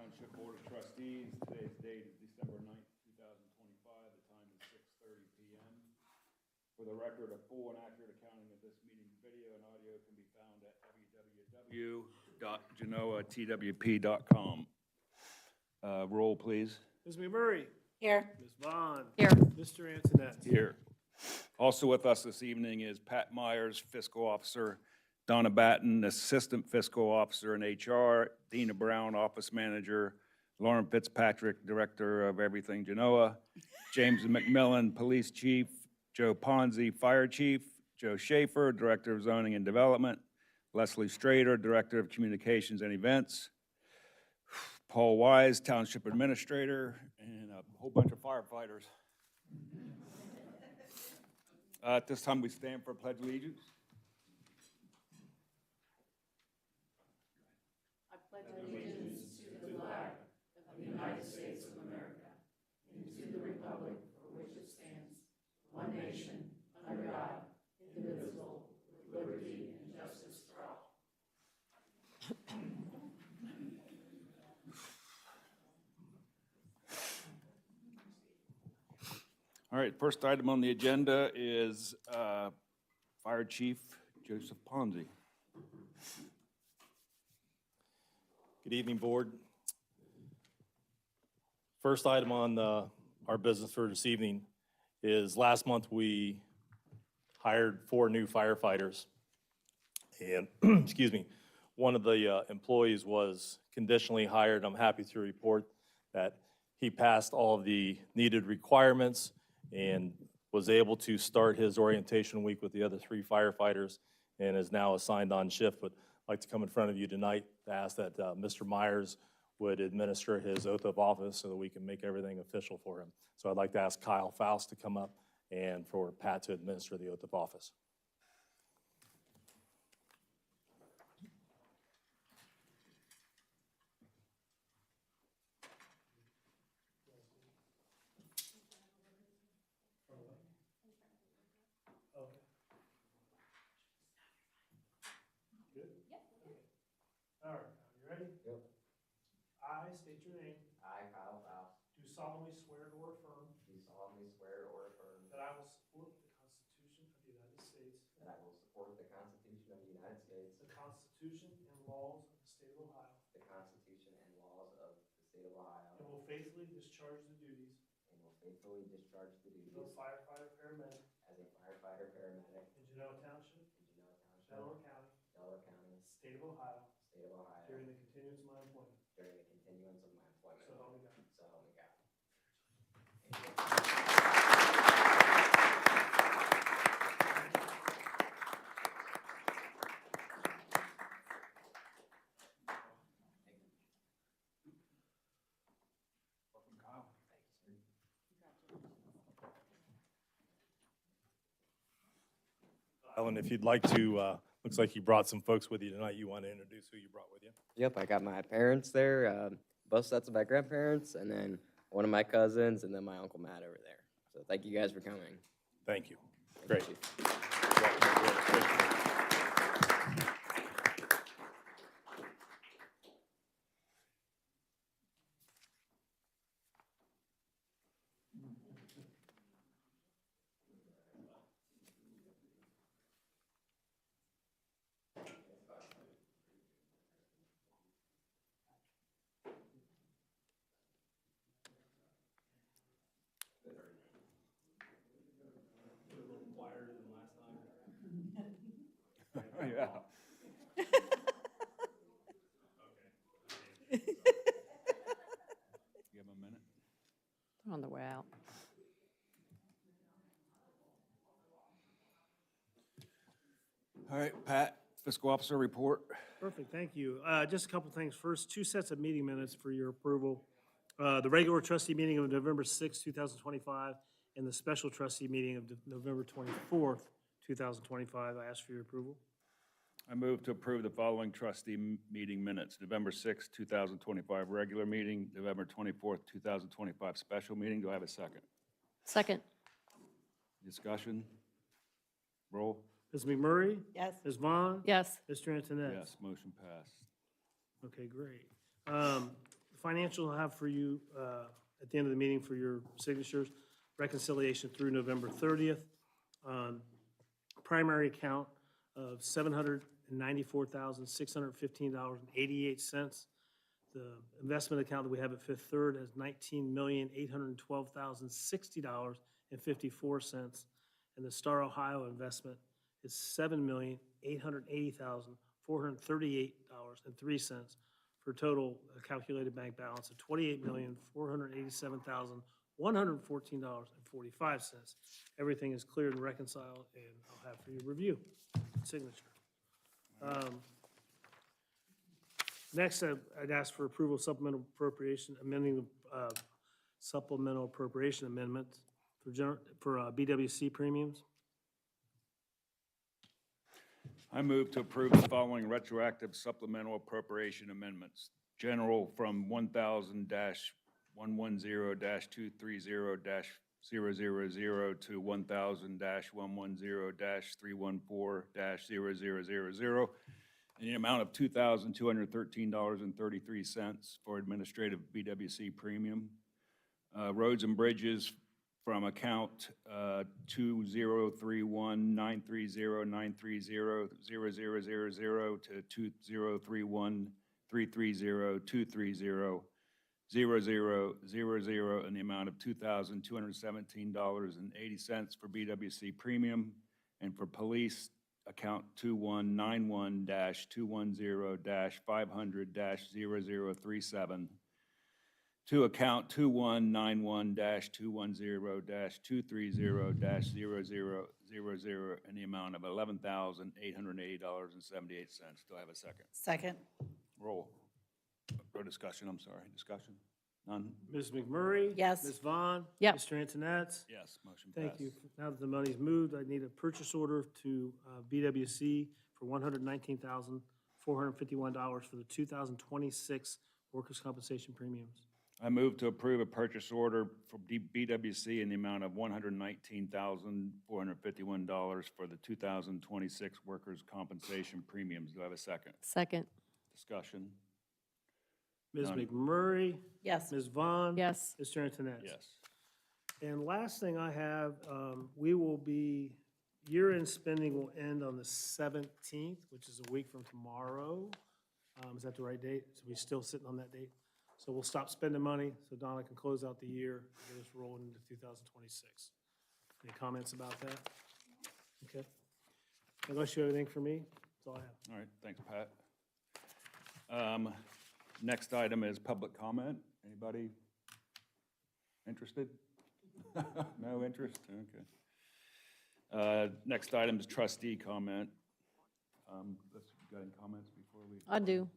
Township Board of Trustees. Today's date is December 9th, 2025. The time is 6:30 p.m. For the record, a full and accurate accounting of this meeting's video and audio can be found at www.genoatwp.com. Roll, please. Ms. McMurray. Here. Ms. Vaughn. Here. Mr. Antoinette. Here. Also with us this evening is Pat Myers, Fiscal Officer, Donna Batten, Assistant Fiscal Officer in HR, Dina Brown, Office Manager, Lauren Fitzpatrick, Director of Everything Genoa, James McMillan, Police Chief, Joe Ponzi, Fire Chief, Joe Schaefer, Director of Zoning and Development, Leslie Strader, Director of Communications and Events, Paul Wise, Township Administrator, and a whole bunch of firefighters. At this time, we stand for Pledge of Allegiance. I pledge allegiance to the flag of the United States of America and to the republic for which it stands, one nation, under God, indivisible, with liberty and justice for all. All right, first item on the agenda is Fire Chief Joseph Ponzi. Good evening, Board. First item on our business for this evening is last month we hired 4 new firefighters. And, excuse me, one of the employees was conditionally hired. I'm happy to report that he passed all of the needed requirements and was able to start his orientation week with the other 3 firefighters and is now assigned on shift. But I'd like to come in front of you tonight to ask that Mr. Myers would administer his oath of office so that we can make everything official for him. So I'd like to ask Kyle Faust to come up and for Pat to administer the oath of office. All right, are you ready? Yep. I state your name. I, Kyle Faust, Do solemnly swear or affirm do solemnly swear or affirm that I will support the Constitution of the United States, that I will support the Constitution of the United States, the Constitution and laws of the state of Ohio, the Constitution and laws of the state of Ohio, and will faithfully discharge the duties and will faithfully discharge the of duties firefighter paramedic as a firefighter paramedic in Genoa Township, in Genoa Township, Delaware County, Delaware County, state of Ohio, state of Ohio, during the continuance of my employment. during the continuance of my employment. So help me God. So help me God. Welcome, Kyle. Ellen, if you'd like to, looks like you brought some folks with you tonight. You want to introduce who you brought with you? Yep, I got my parents there, both sets of my grandparents, and then one of my cousins, and then my Uncle Matt over there. So thank you guys for coming. Thank you. Thank Great. you, Chief. Yeah. Give him a minute. They're on the way out. All right, Pat, Fiscal Officer report. Perfect, thank you. Just a couple things. First, 2 sets of meeting minutes for your approval. The regular trustee meeting of November 6, 2025, and the special trustee meeting of November 24th, 2025. I ask for your approval. I move to approve the following trustee meeting minutes: November 6, 2025 regular meeting, November 24th, 2025 special meeting. Do I have a second? Second. Discussion? Roll? Ms. McMurray? Yes. Ms. Vaughn? Yes. Mr. Antoinette? Yes, motion passed. Okay, great. The financial I'll have for you at the end of the meeting for your signatures, reconciliation through November 30th. Primary account of $794,615.88. The investment account that we have at Fifth Third has $19,812,060.54. And the Star Ohio investment is $7,880,438.03 for a total calculated bank balance of $28,487,114.45. Everything is cleared and reconciled, and I'll have for your review, signature. Next, I'd ask for approval of supplemental appropriation, amending the supplemental appropriation amendment for BWC premiums. I move to approve the following retroactive supplemental appropriation amendments. General from 1000-110-230-000 to 1000-110-314-000 in the amount of $2,213.33 for administrative BWC premium. Roads and bridges from account 2031-930-930-0000 to 2031-330-230-0000 in the amount of $2,217.80 for BWC premium. And for police, account 2191-210-500-0037 to account 2191-210-230-0000 in the amount of $11,880.78. Do I have a second? Second. Roll. Or discussion, I'm sorry. Discussion? None? Ms. McMurray? Yes. Ms. Vaughn? Yep. Mr. Antonetts? Yes, motion passed. Thank you. Now that the money's moved, I need a purchase order to BWC for $119,451 for the 2026 workers' compensation premiums. I move to approve a purchase order for BWC in the amount of $119,451 for the 2026 workers' compensation premiums. Do I have a second? Second. Discussion? Ms. None. McMurray? Yes. Ms. Vaughn? Yes. Mr. Antonetts? Yes. And last thing I have, year-end spending will end on the 17th, which is a week from tomorrow. Is that the right date? So we still sitting on that date? So we'll stop spending money so Donna can close out the year and get us rolling into 2026. Any comments about that? Okay. Unless you have anything for me, that's all I have. All right, thanks, Pat. Next item is public comment. Anybody interested? No interest? Okay. Next item is trustee comment. Got any comments before we? I do.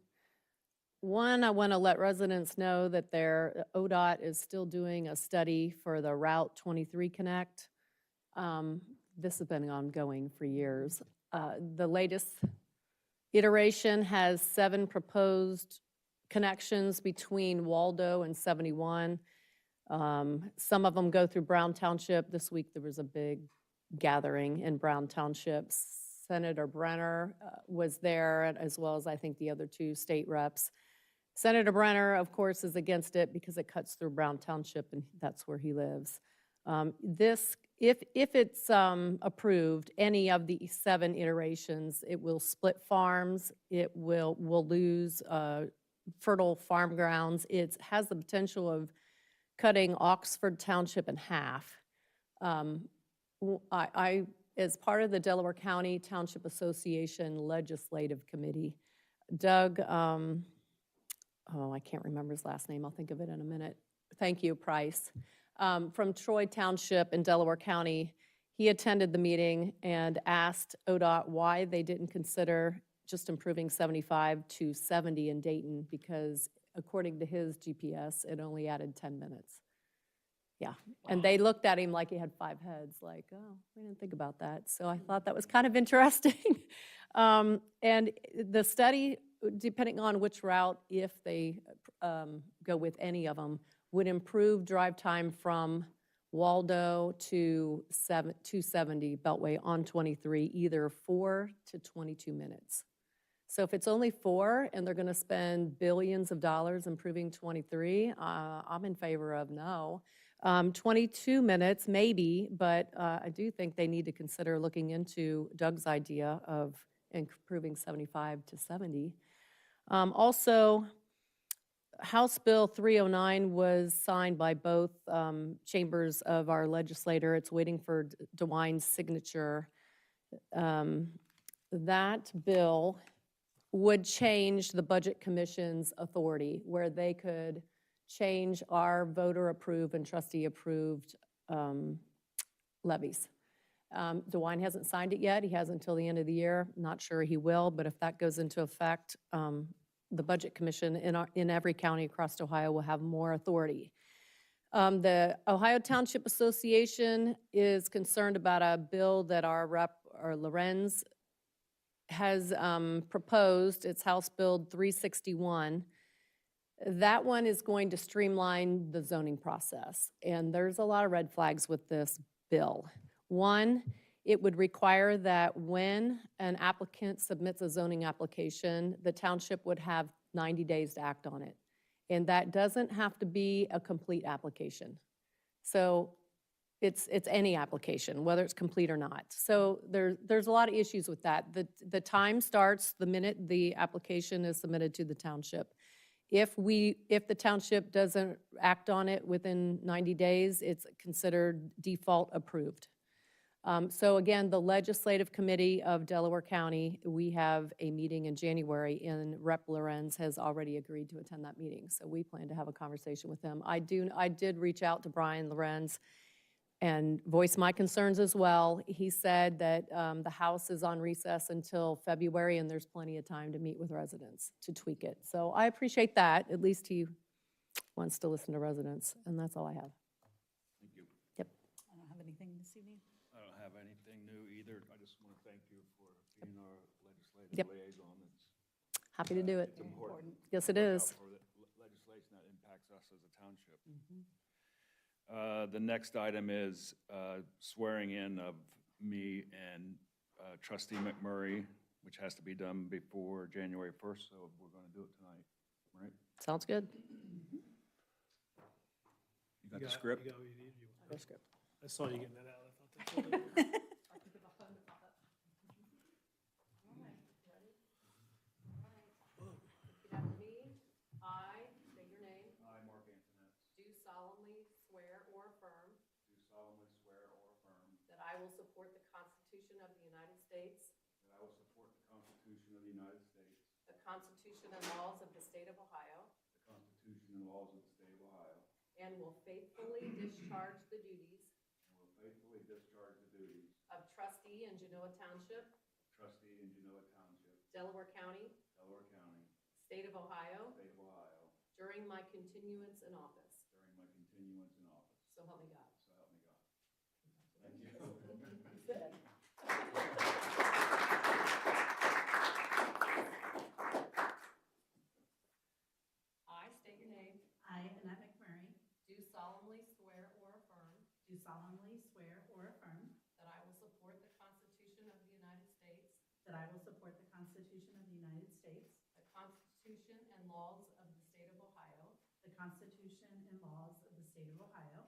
One, I want to let residents know that their ODOT is still doing a study for the Route 23 Connect. This has been ongoing for years. The latest iteration has 7 proposed connections between Waldo and 71. Some of them go through Brown Township. This week there was a big gathering in Brown Township. Senator Brenner was there, as well as I think the other 2 state reps. Senator Brenner, of course, is against it because it cuts through Brown Township, and that's where he lives. If it's approved, any of the 7 iterations, it will split farms. We'll lose fertile farm grounds. It has the potential of cutting Oxford Township in half. As part of the Delaware County Township Association Legislative Committee, Doug, I can't remember his last name. I'll think of it in a minute. Thank you, Price. From Troy Township in Delaware County, he attended the meeting and asked ODOT why they didn't consider just improving 75 to 70 in Dayton, because according to his GPS, it only added 10 minutes. Yeah, and they looked at him like he had 5 heads, like, oh, we didn't think about that. So I thought that was kind of interesting. And the study, depending on which route, if they go with any of them, would improve drive time from Waldo to 270 Beltway on 23, either 4 to 22 minutes. So if it's only 4 and they're going to spend billions of dollars improving 23, I'm in favor of no. 22 minutes, maybe, but I do think they need to consider looking into Doug's idea of improving 75 to 70. Also, House Bill 309 was signed by both chambers of our legislator. It's waiting for DeWine's signature. That bill would change the Budget Commission's authority, where they could change our voter-approved and trustee-approved levies. DeWine hasn't signed it yet. He has until the end of the year. Not sure he will, but if that goes into effect, the Budget Commission in every county across Ohio will have more authority. The Ohio Township Association is concerned about a bill that our rep, or Lorenz, has proposed. It's House Bill 361. That one is going to streamline the zoning process, and there's a lot of red flags with this bill. One, it would require that when an applicant submits a zoning application, the township would have 90 days to act on it. And that doesn't have to be a complete application. So it's any application, whether it's complete or not. So there's a lot of issues with that. The time starts the minute the application is submitted to the township. If the township doesn't act on it within 90 days, it's considered default approved. So again, the Legislative Committee of Delaware County, we have a meeting in January, and Rep. Lorenz has already agreed to attend that meeting. So we plan to have a conversation with him. I did reach out to Brian Lorenz and voice my concerns as well. He said that the House is on recess until February, and there's plenty of time to meet with residents to tweak it. So I appreciate that. At least he wants to listen to residents, and that's all I have. Thank you. Yep. I don't have anything this evening. I don't have anything new either. I just want to thank you for being our legislative Yep. liaison. Happy to do it. It's important. Yes, it Look is. out for the legislation that impacts us as a township. The next item is swearing in of me and trustee McMurray, which has to be done before January 1st, so we're going to do it tonight, right? Sounds good. You got the script? You got what you need? No script. I saw you getting that out. I thought that's what it- Repeat after me. I, state your name, I, Mark Antoinette, do solemnly swear or affirm do solemnly swear or affirm that I will support the Constitution of the United States, that I will support the Constitution of the United States, the Constitution and laws of the state of Ohio, the Constitution and laws of the state of Ohio, and will faithfully discharge the duties and will faithfully discharge the duties of trustee in Genoa Township, of trustee in Genoa Township, Delaware County, Delaware County, state of Ohio, state of Ohio, during my continuance in office. during my continuance in office. So help me God. So help me God. Thank you. I state your name, I, Annette McMurray, do solemnly swear or affirm do solemnly swear or affirm that I will support the Constitution of the United States, that I will support the Constitution of the United States, the Constitution and laws of the state of Ohio, the Constitution and laws of the state of Ohio,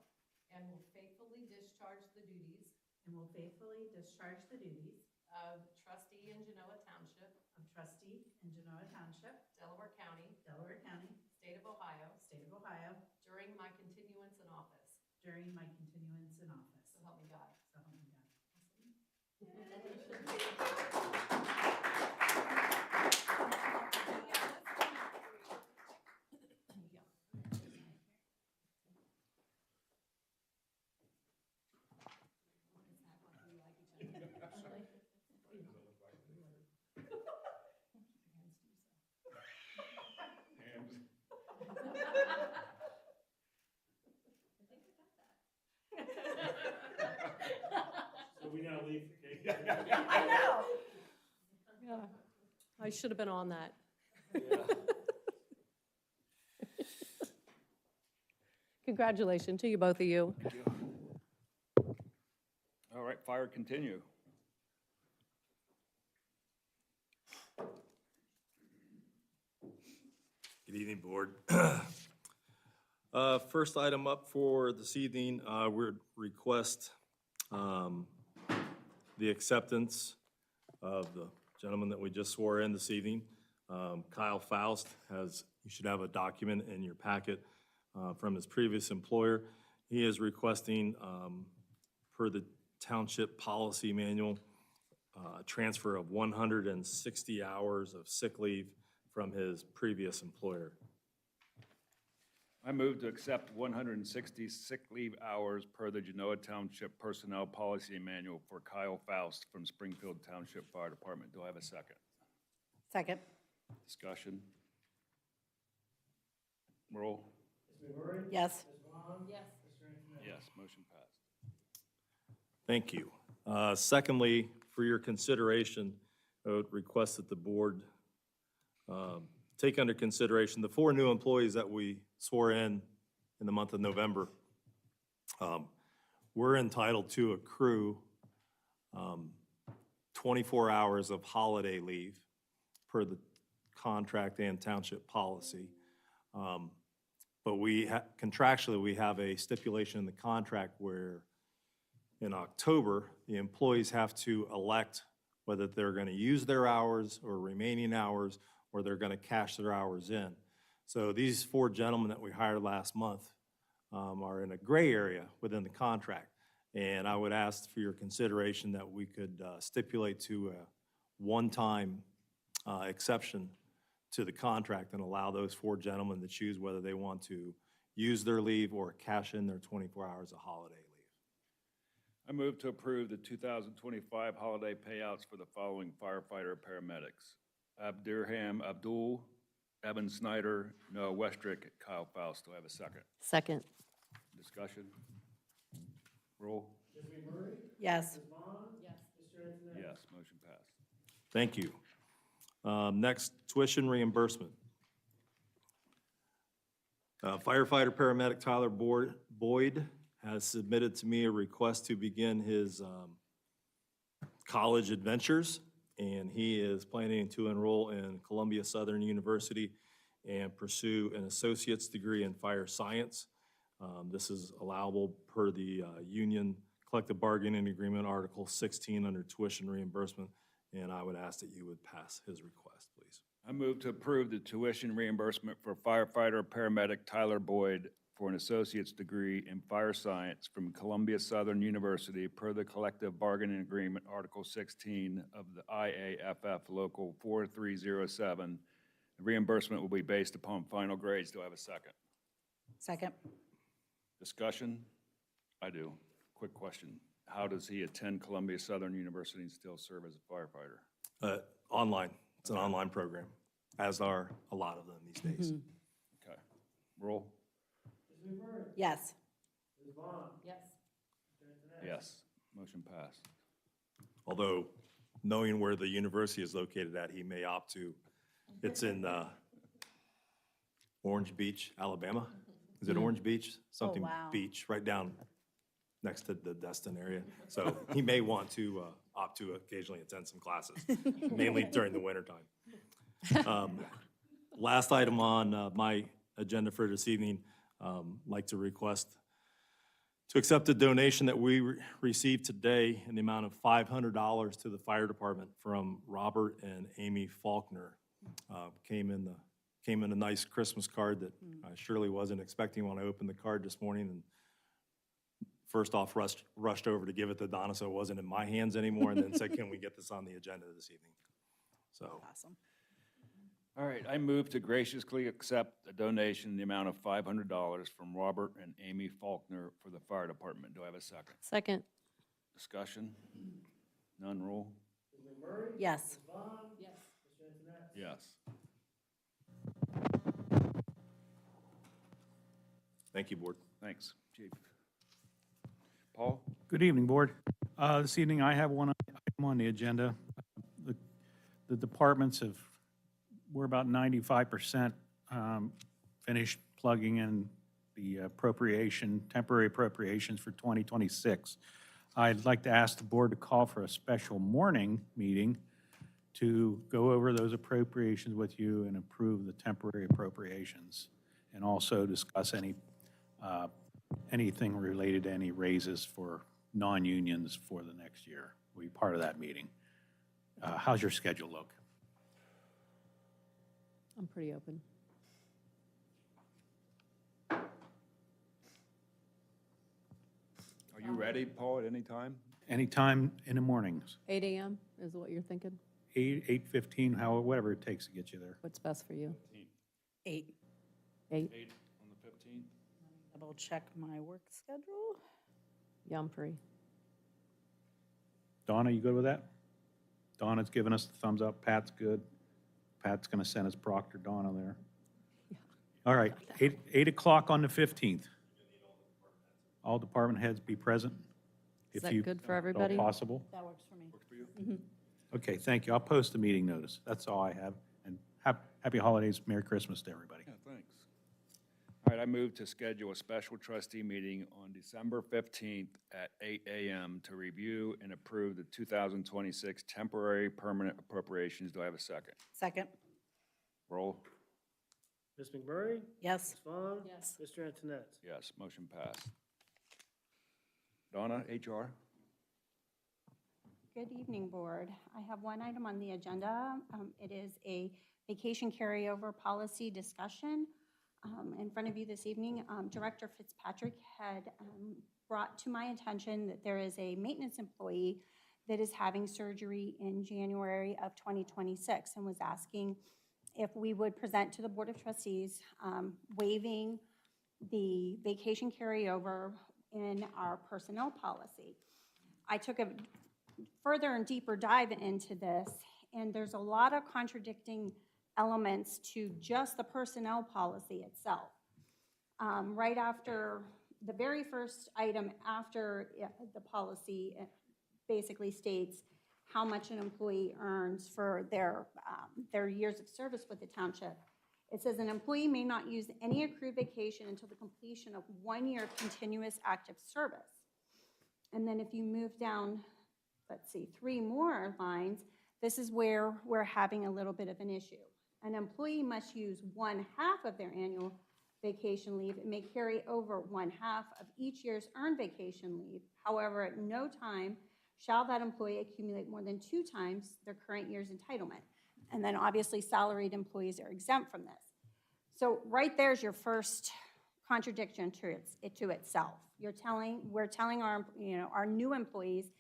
and will faithfully discharge the duties and will faithfully discharge the duties of trustee in Genoa Township, of trustee in Genoa Township, Delaware County, Delaware County, state of Ohio, state of Ohio, during my continuance in office. during my continuance in office. So help me God. So help me God. So we now leave. I know. Yeah. I should have been on that. Congratulations to you, both of you. Thank you. All right, fire continue. Good evening, Board. First item up for this evening, we'd request the acceptance of the gentleman that we just swore in this evening. Kyle Faust has, you should have a document in your packet from his previous employer. He is requesting, per the township policy manual, a transfer of 160 hours of sick leave from his previous employer. I move to accept 160 sick leave hours per the Genoa Township Personnel Policy Manual for Kyle Faust from Springfield Township Fire Department. Do I have a second? Second. Discussion? Roll? Yes. Yes, motion passed. Thank you. Secondly, for your consideration, I would request that the board take under consideration the 4 new employees that we swore in the month of November. We're entitled to accrue 24 hours of holiday leave per the contract and township policy. But contractually, we have a stipulation in the contract where in October, the employees have to elect whether they're going to use their hours or remaining hours, or they're going to cash their hours in. So these 4 gentlemen that we hired last month are in a gray area within the contract. And I would ask for your consideration that we could stipulate to a one-time exception to the contract and allow those 4 gentlemen to choose whether they want to use their leave or cash in their 24 hours of holiday leave. I move to approve the 2025 holiday payouts for the following firefighter paramedics: Abdirham Abdul, Evan Snyder, Noah Westrick, Kyle Faust. Do I have a second? Second. Discussion? Roll? Yes. Yes, motion passed. Thank you. Next, tuition reimbursement. Firefighter paramedic Tyler Boyd has submitted to me a request to begin his college adventures, and he is planning to enroll in Columbia Southern University and pursue an associate's degree in fire science. This is allowable per the union collective bargaining agreement, Article 16 under tuition reimbursement, and I would ask that you would pass his request, please. I move to approve the tuition reimbursement for firefighter paramedic Tyler Boyd for an associate's degree in fire science from Columbia Southern University per the collective bargaining agreement, Article 16 of the IAFF Local 4307. The reimbursement will be based upon final grades. Do I have a second? Second. Discussion? I do. Quick question. How does he attend Columbia Southern University and still serve as a firefighter? Online. It's an online program, as are a lot of them these days. Okay. Roll? Yes. Yes. Yes. Motion passed. Although, knowing where the university is located at, he may opt to, it's in Orange Beach, Alabama. Is it Orange Beach? Something wow. Beach, right down next to the Destin area. So he may want to opt to occasionally attend some classes, mainly during the wintertime. Last item on my agenda for this evening, like to request to accept a donation that we received today in the amount of $500 to the fire department from Robert and Amy Faulkner. Came in a nice Christmas card that I surely wasn't expecting when I opened the card this morning, and first off rushed over to give it to Donna so it wasn't in my hands anymore, and then said, can we get this on the agenda this evening? So Awesome. All right, I move to graciously accept a donation in the amount of $500 from Robert and Amy Faulkner for the fire department. Do I have a second? Second. Discussion? None, roll? Yes. Yes. thank you, Board. Thanks, Chief. Paul? Good evening, Board. This evening, I have one item on the agenda. The departments we're about 95% finished plugging in the temporary appropriations for 2026. I'd like to ask the Board to call for a special morning meeting to go over those appropriations with you and approve the temporary appropriations, and also discuss anything related to any raises for non-unions for the next year. Will be part of that meeting. How's your schedule look? I'm pretty open. Are you ready, Paul, at any time? Anytime in the mornings, 8 a.m. is what you're thinking? 8:15, whatever it takes to get you there. What's best for you? 8. 8? 8 on the 15th? Double check my work schedule. Yeah, I'm free. Donna, you good with that? Donna's giving us the thumbs up. Pat's good. Pat's going to send us Proctor Donna there. All right, 8 o'clock on the 15th. All department heads be present. Is if that you- good for if everybody? possible. That works for me. Works for you? Okay, thank you. I'll post the meeting notice. That's all I have. And happy holidays, Merry Christmas to everybody. Yeah, thanks. All right, I move to schedule a special trustee meeting on December 15th at 8 a.m. to review and approve the 2026 temporary permanent appropriations. Do I have a second? Second. Roll. Ms. McMurray? Yes. Ms. Vaughn? Yes. Mr. Antoinette? Yes, motion passed. Donna, HR? Good evening, Board. I have one item on the agenda. It is a vacation carryover policy discussion. In front of you this evening, Director Fitzpatrick had brought to my attention that there is a maintenance employee that is having surgery in January of 2026 and was asking if we would present to the Board of Trustees waiving the vacation carryover in our personnel policy. I took a further and deeper dive into this, and there's a lot of contradicting elements to just the personnel policy itself. Right after, the very first item after the policy basically states how much an employee earns for their years of service with the township. It says an employee may not use any accrued vacation until the completion of 1 year continuous active service. And then if you move down, let's see, 3 more lines, this is where we're having a little bit of an issue. An employee must use 1/2 of their annual vacation leave and may carry over 1/2 of each year's earned vacation leave. However, at no time shall that employee accumulate more than 2 times their current year's entitlement. And then obviously salaried employees are exempt from this. So right there's your first contradiction to itself. We're telling our new employees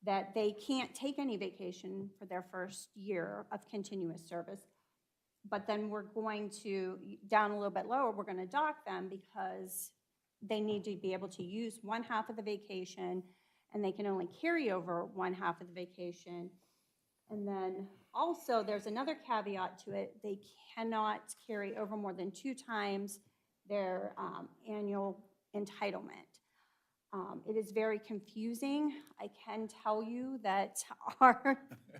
that they can't take any vacation for their first year of continuous service. But then we're going to, down a little bit lower, we're going to dock them because they need to be able to use 1/2 of the vacation, and they can only carry over 1/2 of the vacation. And then also, there's another caveat to it. They cannot carry over more than 2 times their annual entitlement. It is very confusing. I can tell you that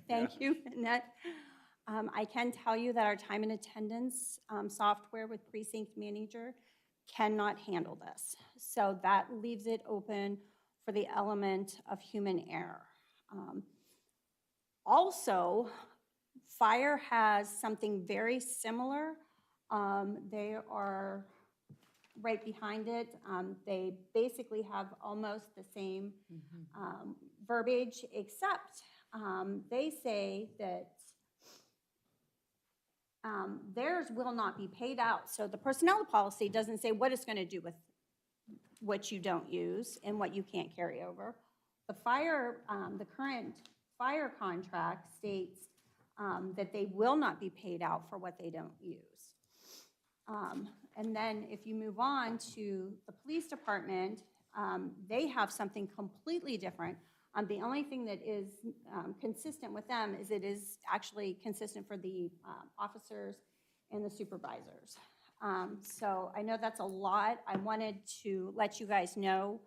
thank you, Annette. I can tell you that our time and attendance software with Precinct Manager cannot handle this. So that leaves it open for the element of human error. Also, fire has something very similar. They are right behind it. They basically have almost the same verbiage, except they say that theirs will not be paid out. So the personnel policy doesn't say what it's going to do with what you don't use and what you can't carry over. The current fire contract states that they will not be paid out for what they don't use. And then if you move on to the police department, they have something completely different. The only thing that is consistent with them is it is actually consistent for the officers and the supervisors. So I know that's a lot. I wanted to let you guys know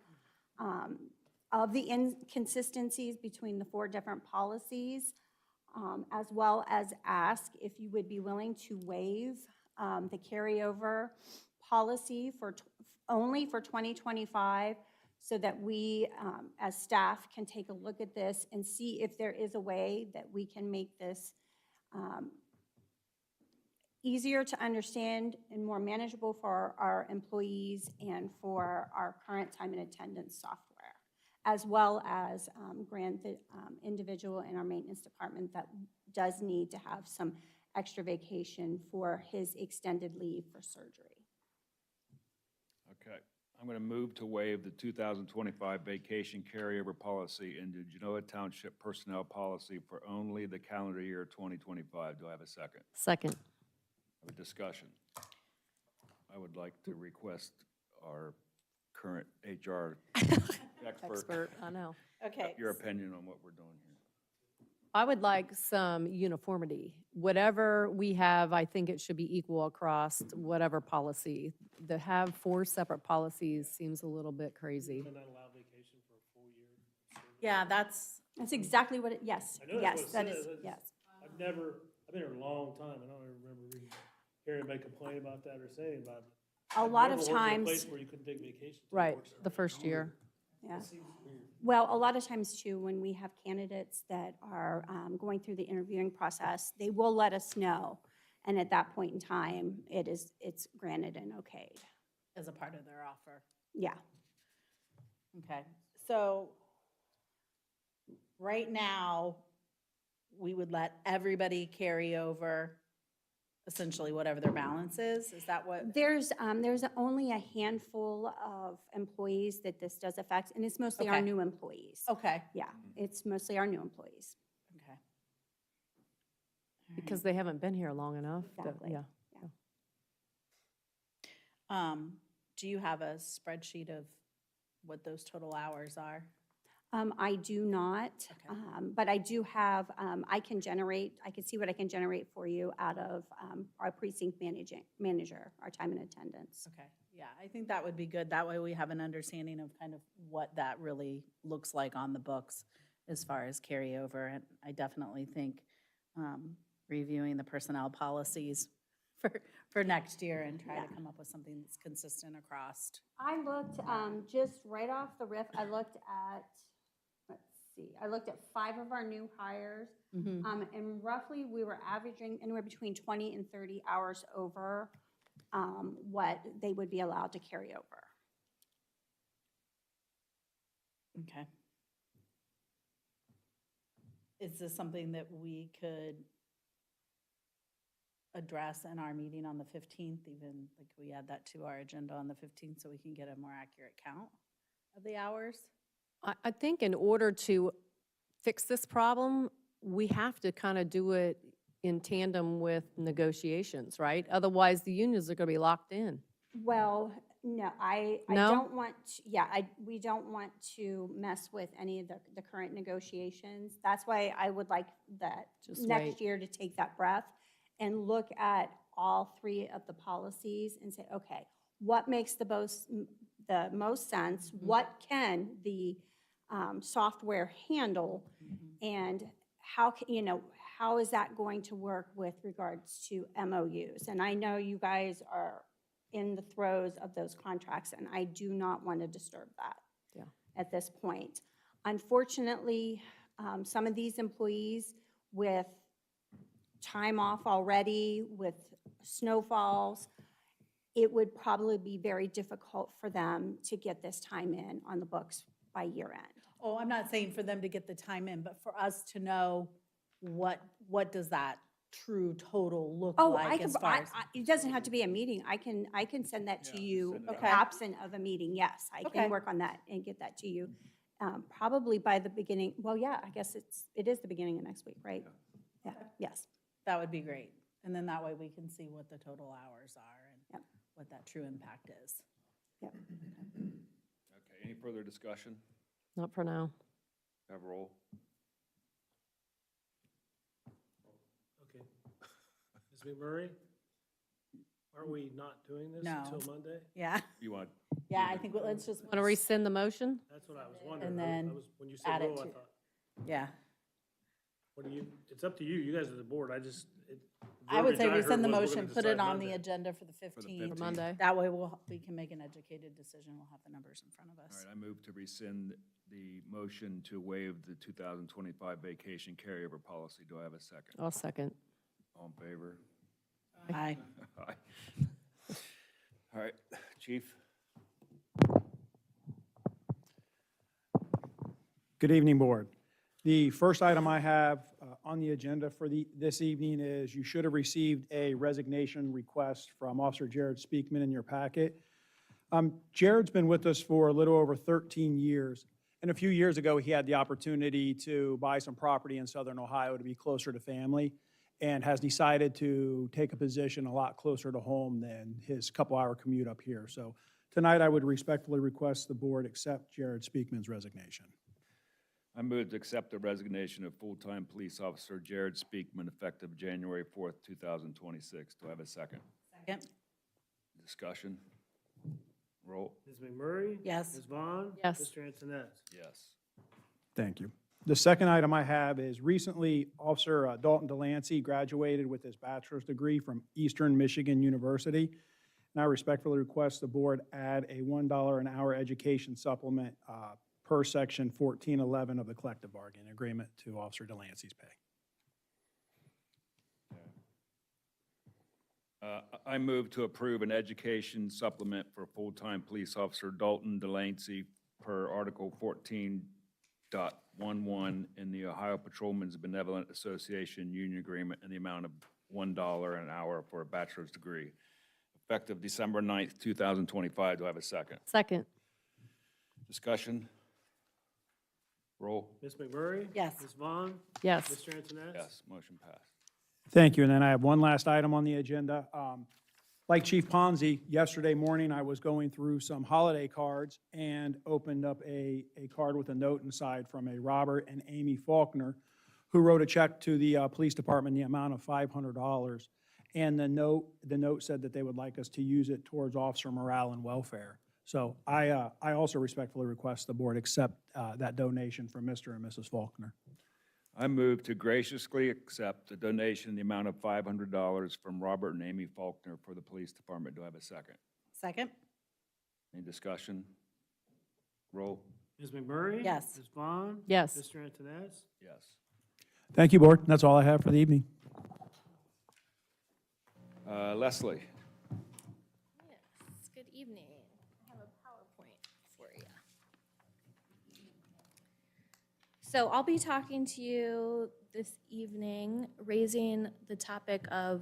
of the inconsistencies between the 4 different policies, as well as ask if you would be willing to waive the carryover policy only for 2025 so that we, as staff, can take a look at this and see if there is a way that we can make this easier to understand and more manageable for our employees and for our current time and attendance software, as well as grant the individual in our maintenance department that does need to have some extra vacation for his extended leave for surgery. Okay, I'm going to move to waive the 2025 vacation carryover policy into Genoa Township personnel policy for only the calendar year 2025. Do I have a second? Second. Have a discussion. I would like to request our current HR expert, I know. Okay. your opinion on what we're doing here. I would like some uniformity. Whatever we have, I think it should be equal across whatever policy. To have 4 separate policies seems a little bit crazy. Cannot allow vacation for a full year. of service. Yeah, that's, That's exactly what it, yes, I know yes, that's what that it is, says. yes. I've been here a long time, I don't remember hearing anybody complain about that or saying about it. A I've lot never of worked in a times, place where you couldn't take vacation. till you Right, worked the somewhere. first year. yeah. It seems weird. Well, a lot of times too, when we have candidates that are going through the interviewing process, they will let us know. And at that point in time, it's granted and okayed. as a part of their offer. Yeah. Okay, so right now, we would let everybody carry over essentially whatever their balance is? Is that what? There's only a handful of employees that this does affect, and it's mostly our Okay. new employees. Okay, Yeah, it's mostly our new employees. okay. Because they haven't been here long enough. Exactly. Yeah. Do you have a spreadsheet of what those total hours are? I do not, Okay. but I do have, I can see what I can generate for you out of our precinct manager, our time and attendance. Okay, yeah, I think that would be good. That way we have an understanding of kind of what that really looks like on the books as far as carryover. And I definitely think reviewing the personnel policies for next year and try to come up with something that's consistent across. I looked, just right off the riff, I looked at 5 of our new hires. And roughly, we were averaging anywhere between 20 and 30 hours over what they would be allowed to carry over. Okay. Is this something that we could address in our meeting on the 15th, even, like, we add that to our agenda on the 15th so we can get a more accurate count of the hours? I think in order to fix this problem, we have to kind of do it in tandem with negotiations, right? Otherwise, the unions are going to be locked in. Well, no, I No? don't want, we don't want to mess with any of the current negotiations. That's why I would like that Just next wait. year to take that breath and look at all 3 of the policies and say, okay, what makes the most sense? What can the software handle? And how is that going to work with regards to MOUs? And I know you guys are in the throes of those contracts, and I do not want to disturb that at this point. Unfortunately, some of these employees with time off already, with snowfalls, it would probably be very difficult for them to get this time in on the books by year end. Oh, I'm not saying for them to get the time in, but for us to know what does that true total look Oh, like as far as? it doesn't have to be a meeting. I can send that to you, send it Okay. absent of a meeting, yes. I Okay. can work on that and get that to you, probably by the beginning, well, yeah, I guess it is the beginning of next week, right? Yeah, yes. That would be great. And then that way we can see what the total hours are and Yep. what that true impact is. Yep. Okay, any further discussion? Not for now. Have a roll. Okay. Ms. McMurray, are we not doing this No. until Monday? Yeah, You want, yeah, I think let's just, Want to rescind the motion? That's what I was wondering. And then When you add said it roll, I to- thought, yeah. What do you, it's up to you, you guys are the board, I just. I would say verbiage we heard send the was we're motion, gonna put it decide on the Monday. agenda for the For the 15th. For Monday. That way we can make an educated decision. We'll have the numbers in front of All us. right, I move to rescind the motion to waive the 2025 vacation carryover policy. Do I have a second? I'll second. All in favor? Aye. Aye. All right, Chief? Good evening, Board. The first item I have on the agenda for this evening is you should have received a resignation request from Officer Jared Speakman in your packet. Jared's been with us for a little over 13 years, and a few years ago, he had the opportunity to buy some property in Southern Ohio to be closer to family, and has decided to take a position a lot closer to home than his couple-hour commute up here. So tonight, I would respectfully request the Board accept Jared Speakman's resignation. I move to accept the resignation of full-time police officer Jared Speakman effective January 4th, 2026. Do I have a second? Second? Discussion? Roll? Ms. McMurray? Yes. Ms. Vaughn? Yes. Mr. Antoinette? Yes. Thank you. The second item I have is recently Officer Dalton Delancey graduated with his bachelor's degree from Eastern Michigan University. And I respectfully request the Board add a $1 an hour education supplement per section 1411 of the collective bargaining agreement to Officer Delancey's pay. I move to approve an education supplement for full-time police officer Dalton Delancey per Article 14.11 in the Ohio Patrolmen's Benevolent Association Union Agreement in the amount of $1 an hour for a bachelor's degree, effective December 9th, 2025. Do I have a second? Second. Discussion? Roll? Ms. McMurray? Yes. Ms. Vaughn? Yes. Mr. Antoinette? Yes, motion passed. Thank you. And then I have one last item on the agenda. Like Chief Ponzi, yesterday morning, I was going through some holiday cards and opened up a card with a note inside from a Robert and Amy Faulkner, who wrote a check to the police department in the amount of $500. And the note said that they would like us to use it towards officer morale and welfare. So I also respectfully request the Board accept that donation from Mr. and Mrs. Faulkner. I move to graciously accept the donation in the amount of $500 from Robert and Amy Faulkner for the police department. Do I have a second? Second? Any discussion? Roll? Ms. McMurray? Yes. Ms. Vaughn? Yes. Mr. Antoinette? Yes. Thank you, Board. That's all I have for the evening. Leslie? Yes, good evening. I have a PowerPoint for you. So I'll be talking to you this evening, raising the topic of,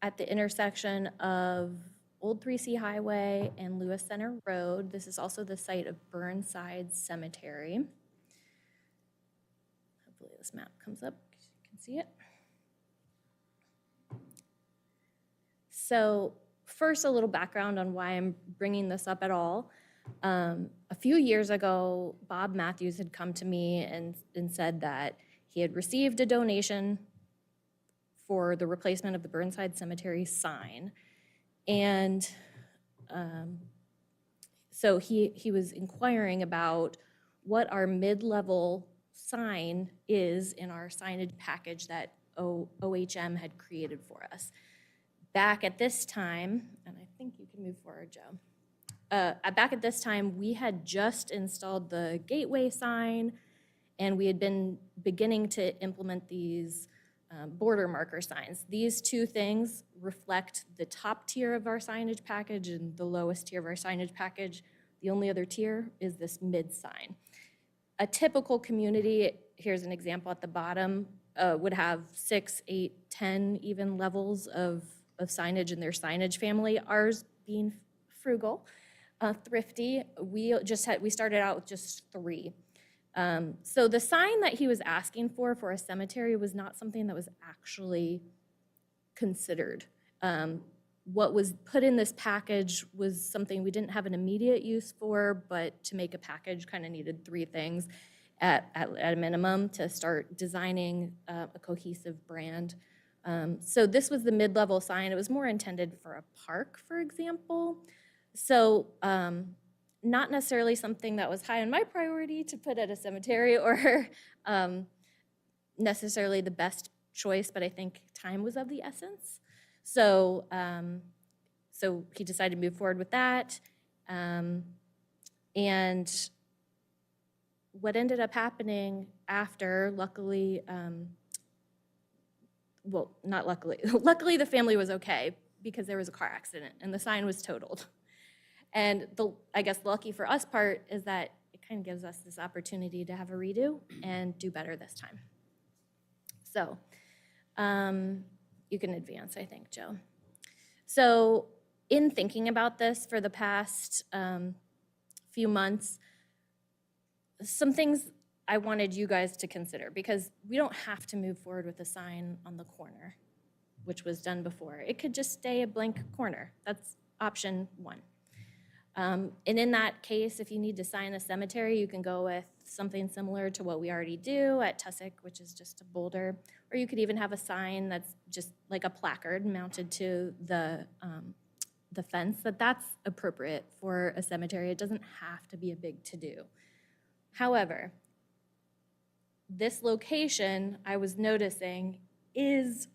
at the intersection of Old 3C Highway and Lewis Center Road. This is also the site of Burnside Cemetery. Hopefully this map comes up, you can see it. So first, a little background on why I'm bringing this up at all. A few years ago, Bob Matthews had come to me and said that he had received a donation for the replacement of the Burnside Cemetery sign. And so he was inquiring about what our mid-level sign is in our signage package that OHM had created for us. Back at this time, and I think you can move forward, Joe. Back at this time, we had just installed the gateway sign, and we had been beginning to implement these border marker signs. These two things reflect the top tier of our signage package and the lowest tier of our signage package. The only other tier is this mid sign. A typical community, here's an example at the bottom, would have 6, 8, 10 even levels of signage in their signage family. Ours being frugal, thrifty, we started out with just 3. So the sign that he was asking for a cemetery was not something that was actually considered. What was put in this package was something we didn't have an immediate use for, but to make a package kind of needed 3 things at a minimum to start designing a cohesive brand. So this was the mid-level sign. It was more intended for a park, for example. So not necessarily something that was high on my priority to put at a cemetery or necessarily the best choice, but I think time was of the essence. So, so he decided to move forward with that. And what ended up happening after, luckily, well, not luckily, luckily the family was okay because there was a car accident and the sign was totaled. And the, I guess, lucky for us part is that it kind of gives us this opportunity to have a redo and do better this time. So you can advance, I think, Joe. So in thinking about this for the past few months, some things I wanted you guys to consider, because we don't have to move forward with a sign on the corner, which was done before. It could just stay a blank corner. That's option one. And in that case, if you need to sign a cemetery, you can go with something similar to what we already do at Tussock, which is just a boulder. Or you could even have a sign that's just like a placard mounted to the fence, that's appropriate for a cemetery. It doesn't have to be a big to-do. However, this location, I was noticing, is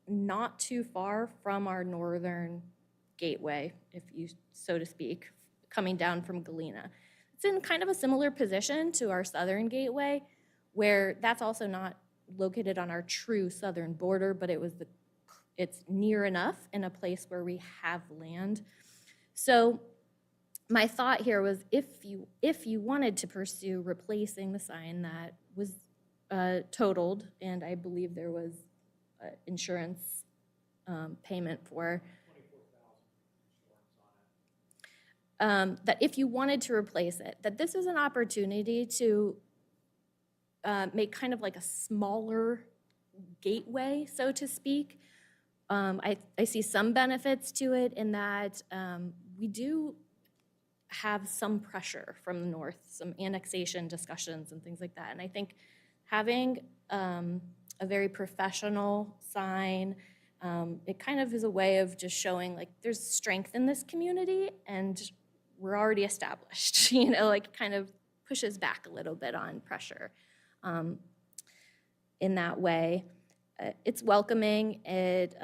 not too far from our northern gateway, if you, so to speak, coming down from Galena. It's in kind of a similar position to our southern gateway, where that's also not located on our true southern border, but it's near enough in a place where we have land. So my thought here was, if you wanted to pursue replacing the sign that was totaled, and I believe there was insurance payment for, that if you wanted to replace it, that this is an opportunity to make kind of like a smaller gateway, so to speak. I see some benefits to it in that we do have some pressure from the north, some annexation discussions and things like that. And I think having a very professional sign, it kind of is a way of just showing like there's strength in this community and we're already established, you know, like kind of pushes back a little bit on pressure in that way. It's welcoming, and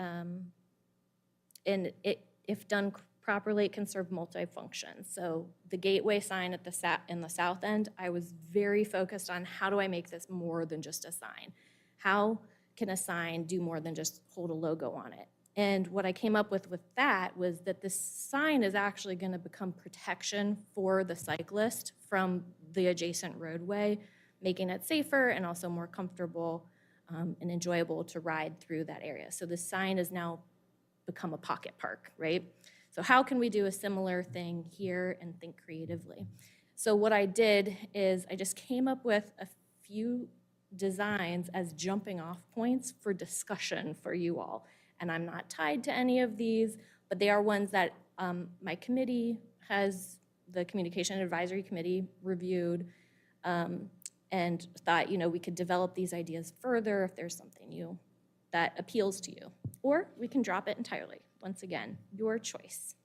if done properly, it can serve multi-function. So the gateway sign at in the south end, I was very focused on how do I make this more than just a sign? How can a sign do more than just hold a logo on it? And what I came up with that was that this sign is actually going to become protection for the cyclist from the adjacent roadway, making it safer and also more comfortable and enjoyable to ride through that area. So the sign has now become a pocket park, right? So how can we do a similar thing here and think creatively? So what I did is I just came up with a few designs as jumping off points for discussion for you all. And I'm not tied to any of these, but they are ones that my committee has, the Communication Advisory Committee reviewed and thought, you know, we could develop these ideas further if there's something that appeals to you. Or we can drop it entirely. Once again, your choice.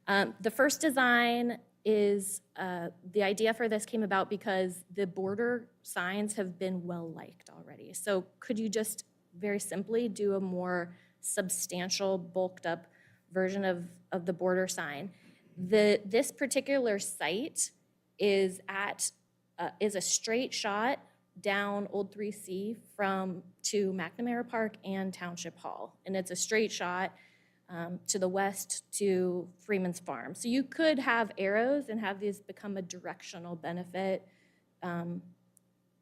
The first design is, the idea for this came about because the border signs have been well-liked already. So could you just very simply do a more substantial, bulked up version of the border sign? This particular site is a straight shot down Old 3C to McNamara Park and Township Hall. And it's a straight shot to the west to Freeman's Farm. So you could have arrows and have these become a directional benefit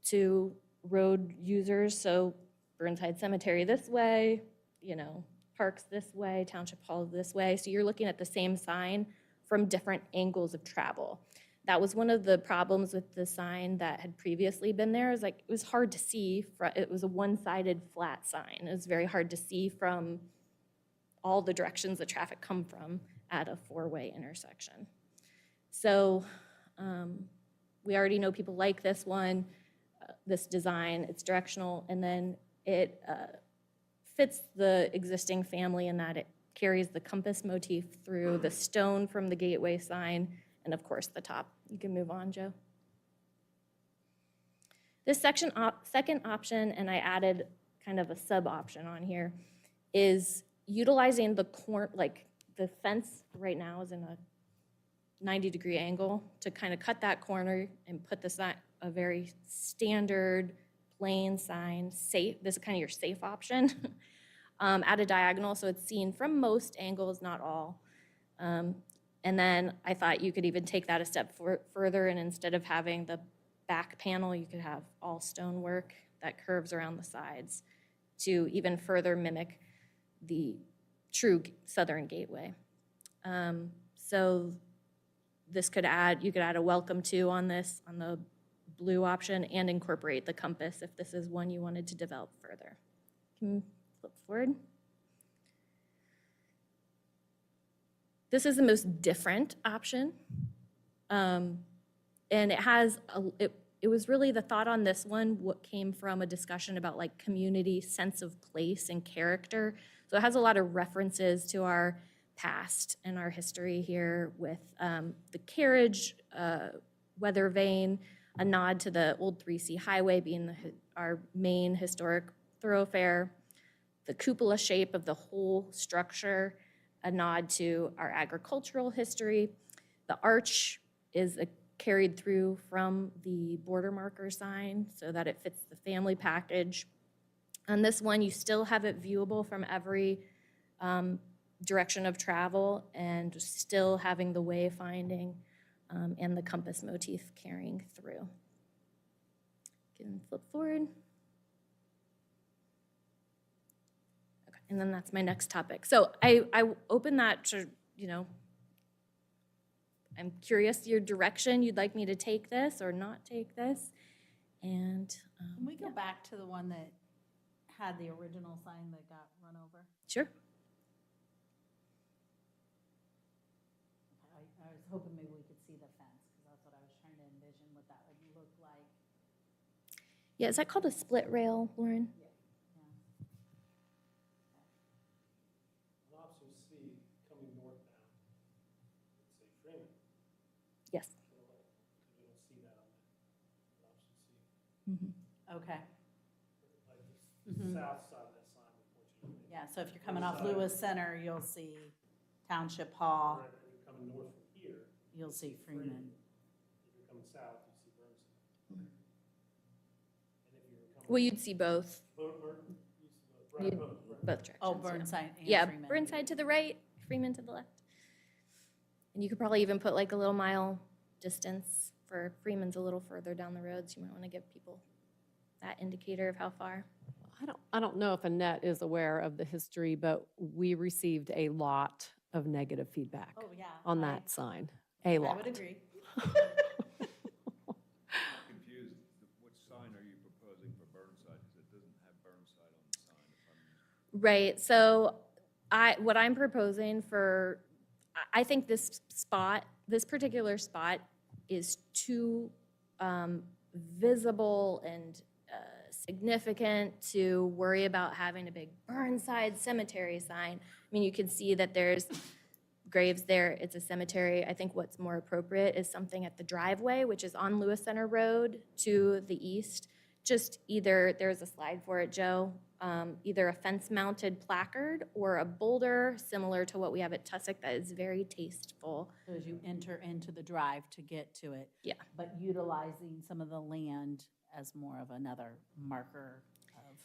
to road users. So Burnside Cemetery this way, you know, Parks this way, Township Hall this way. So you're looking at the same sign from different angles of travel. That was one of the problems with the sign that had previously been there. Is like it was hard to see. It was a one-sided flat sign. It was very hard to see from all the directions that traffic come from at a four-way intersection. So we already know people like this one, this design. It's directional, and then it fits the existing family in that it carries the compass motif through the stone from the gateway sign, and of course, the top. You can move on, Joe. This second option, and I added kind of a sub-option on here, is utilizing the the fence right now is in a 90-degree angle to kind of cut that corner and put the sign, a very standard plain sign, safe, this is kind of your safe option, at a diagonal, so it's seen from most angles, not all. And then I thought you could even take that a step further, and instead of having the back panel, you could have all stonework that curves around the sides to even further mimic the true southern gateway. So this could add, you could add a welcome to on this, on the blue option, and incorporate the compass if this is one you wanted to develop further. Can you flip forward? This is the most different option. And it has, it was really the thought on this one, what came from a discussion about like community sense of place and character. So it has a lot of references to our past and our history here with the carriage, weather vane, a nod to the old 3C highway being our main historic thoroughfare, the cupola shape of the whole structure, a nod to our agricultural history. The arch is carried through from the border marker sign so that it fits the family package. On this one, you still have it viewable from every direction of travel and still having the wayfinding and the compass motif carrying through. You can flip forward. Okay, and then that's my next topic. So I opened that to, I'm curious your direction you'd like me to take this or not take this. And Can we go back to the one that had the original sign that got run over? Sure. I was hoping maybe we could see the fence, because that's what I was trying to envision what that would look like. Yeah, is that called a split rail, Lauren? On option C, coming northbound, let's say Freeman, Yes. we don't see that on option C. Okay. Like the south side of that sign, unfortunately. Yeah, so if you're coming off Lewis Center, you'll see Township Hall, Right, if you're coming north from here, you'll see Freeman. if you're coming south, you see Burnside. And if you're coming. Well, you'd see both. Right, You'd- both, right. Both directions. Oh, yeah. Burnside and Yeah, Freeman. Burnside to the right, Freeman to the left. And you could probably even put like a little mile distance for Freeman's a little further down the road, so you might want to give people that indicator of how far. I don't know if Annette is aware of the history, but we received a lot of negative feedback Oh, yeah. on I- that sign, a lot. I would agree. Confused, which sign are you proposing for Burnside? Because it doesn't have Burnside on the sign. If I'm Right, so what I'm proposing for, I think this particular spot is too visible and significant to worry about having a big Burnside Cemetery sign. I mean, you can see that there's graves there, it's a cemetery. I think what's more appropriate is something at the driveway, which is on Lewis Center Road to the east. Just either, there's a slide for it, Joe, either a fence-mounted placard or a boulder similar to what we have at Tussock that is very tasteful. So as you enter into the drive to get to it. Yeah. But utilizing some of the land as more of another marker of.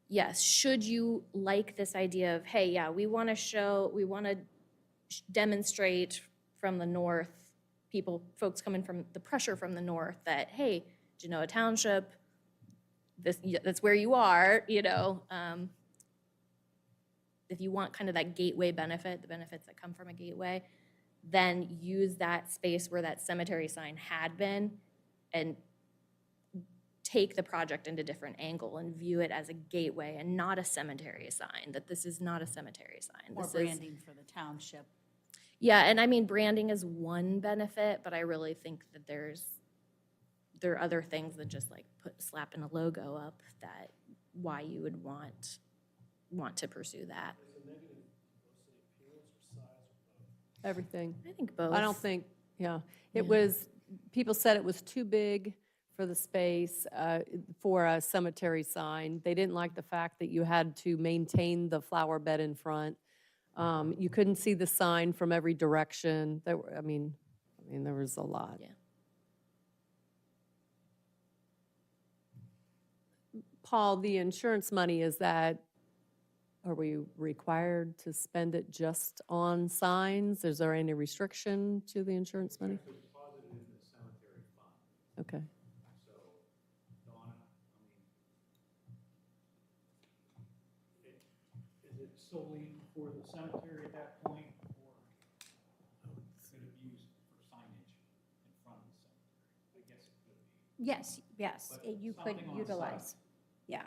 Yes, should you like this idea of, hey, yeah, we want to demonstrate from the north, folks coming from the pressure from the north that, hey, Genoa Township, that's where you are, if you want kind of that gateway benefit, the benefits that come from a gateway, then use that space where that cemetery sign had been and take the project into a different angle and view it as a gateway and not a cemetery sign, that this is not a cemetery sign. More This is- branding for the township. Yeah, and I mean, branding is one benefit, but I really think that there are other things than just like slapping a logo up that why you would want to pursue that. There's a negative, mostly everything. I think both. I don't think, yeah. It Yeah. was, people said it was too big for the space for a cemetery sign. They didn't like the fact that you had to maintain the flower bed in front. You couldn't see the sign from every direction. There were, I mean, there was a lot. Yeah. Paul, the insurance money, is that, are we required to spend it just on signs? Is there any restriction to the insurance money? Deposited in the cemetery fund. Okay. So, Donna, is it solely for the cemetery at that point, or could it be used for signage in front of the cemetery? I guess it could be. Yes, yes, But you could something on utilize, yeah.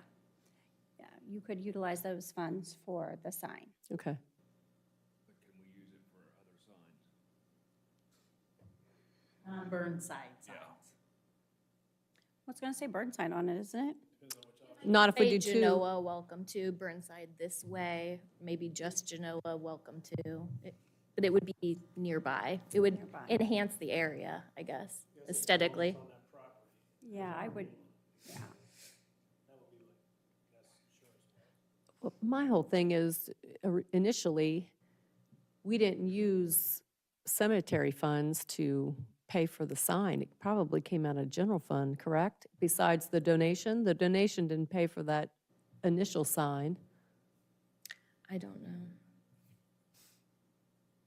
Yeah, you could utilize those funds for the sign. Okay. But can we use it for other signs? Burnside signs. Well, it's gonna say Burnside on it, isn't it? Not if we Say do two. Genoa, welcome to Burnside this way, maybe just Genoa, welcome to. But it would be nearby. It would Nearby. enhance the area, I guess, aesthetically. Yeah, I would, yeah. Well, my whole thing is, initially, we didn't use cemetery funds to pay for the sign. It probably came out of general fund, correct? Besides the donation didn't pay for that initial sign. I don't know.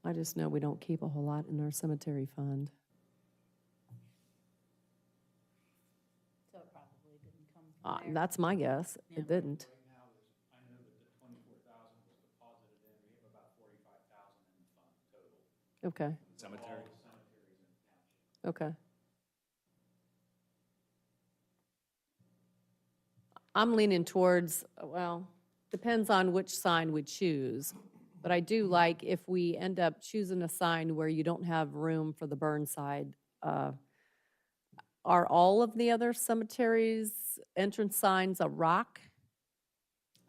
I just know we don't keep a whole lot in our cemetery fund. So it probably didn't come from there. That's my guess. Yeah. It didn't. Right now, I know that the 24,000 was deposited in, we have about 45,000 in the fund total. Okay, Cemetery? All the cemeteries in the township. okay. I'm leaning towards, well, depends on which sign we choose. But I do like if we end up choosing a sign where you don't have room for the Burnside. Are all of the other cemeteries' entrance signs a rock?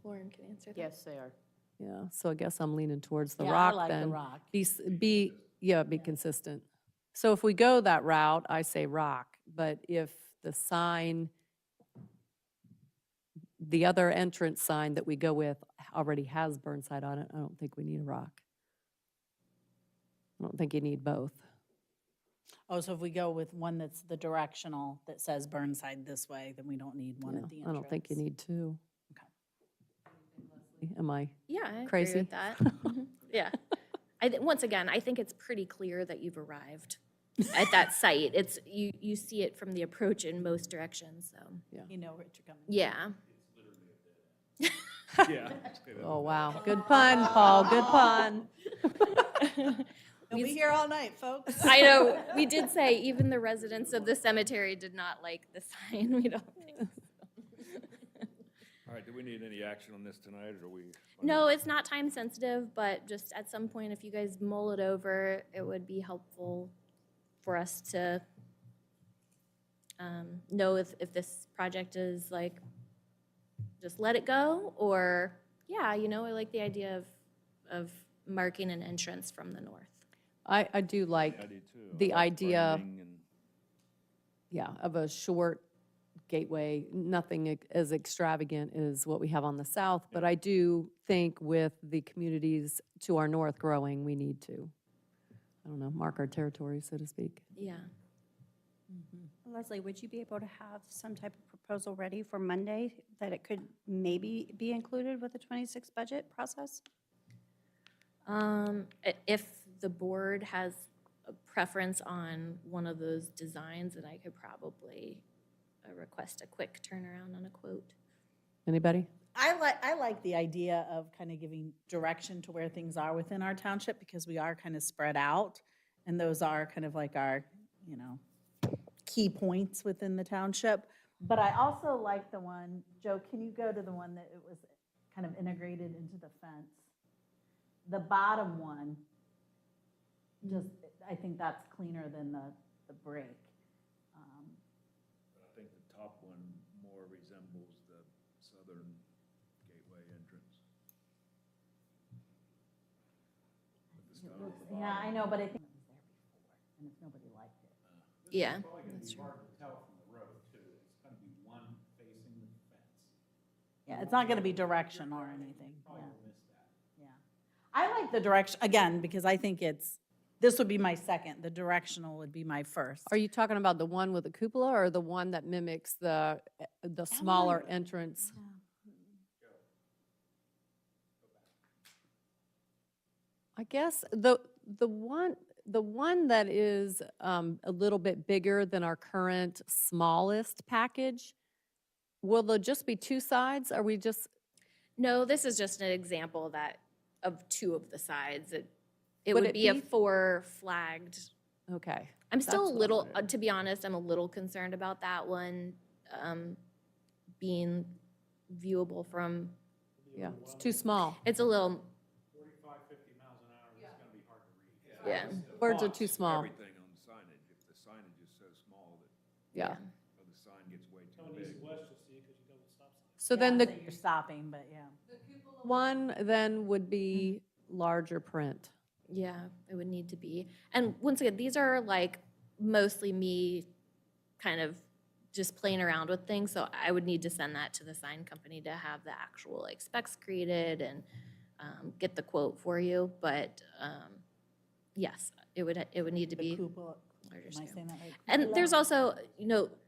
Lauren can answer that. Yes, they are. Yeah, so I guess I'm leaning towards the Yeah, I rock like the then. rock. Be consistent. So if we go that route, I say rock. But if the sign, the other entrance sign that we go with already has Burnside on it, I don't think we need a rock. I don't think you need both. Oh, so if we go with one that's the directional that says Burnside this way, then we don't need one Yeah, at the entrance. I don't think you need two. Okay. Am I? Yeah, I agree Crazy? with that. Mhm. Yeah. Once again, I think it's pretty clear that you've arrived at that site. It's, you see it from the approach in most directions, so, You know what you're coming. yeah. Yeah. Oh, wow. Good pun, Paul, good pun. We'll be here all night, folks. I know, we did say even the residents of the cemetery did not like the sign. We don't think so. All right, do we need any action on this tonight, or are we? No, it's not time sensitive, but just at some point, if you guys mull it over, it would be helpful for us to know if this project is like, just let it go, or, yeah, I like the idea of marking an entrance from the north. I do like, I do too. the I like idea- branding and- yeah, of a short gateway, nothing as extravagant as what we have on the south, but I do think with the communities to our north growing, we need to, I don't know, mark our territory, so to speak. Yeah. Leslie, would you be able to have some type of proposal ready for Monday that it could maybe be included with the 26 budget process? If the board has a preference on one of those designs, then I could probably request a quick turnaround on a quote. Anybody? I like the idea of kind of giving direction to where things are within our township, because we are kind of spread out, and those are kind of like our, key points within the township. But I also like the one, Joe, can you go to the one that it was kind of integrated into the fence? The bottom one, just, I think that's cleaner than the break. But I think the top one more resembles the southern gateway entrance. But the Yeah, I know, but I think. It was there before, and if nobody liked it. Yeah, Probably gonna that's be true. hard to tell from the road too. It's gonna be one facing the fence. Yeah, it's not gonna be direction or anything, Probably yeah, will miss that. yeah. I like the direction, again, because I think this would be my second, the directional would be my first. Are you talking about the one with the cupola or the one that mimics the smaller entrance? I guess the one that is a little bit bigger than our current smallest package, will there just be two sides? Are we just, No, this is just an example of two of the sides. It Would would it be a be- 4 flagged. okay. I'm still a That's what I little, wondered. to be honest, I'm a little concerned about that one being viewable from, Yeah, it's too small. it's a little, 45, 50 miles an hour, it's gonna be hard to read. yeah. Words are too small. Everything on the signage, if the signage is so small that, Yeah. or the sign gets way too big. So then the You're stopping, but yeah. one then would be larger print. Yeah, it would need to be. And once again, these are like mostly me kind of just playing around with things. So I would need to send that to the sign company to have the actual like specs created and get the quote for you. But yes, it would need to be. The cupola, larger am I scale. saying that right? And Cupola. there's also,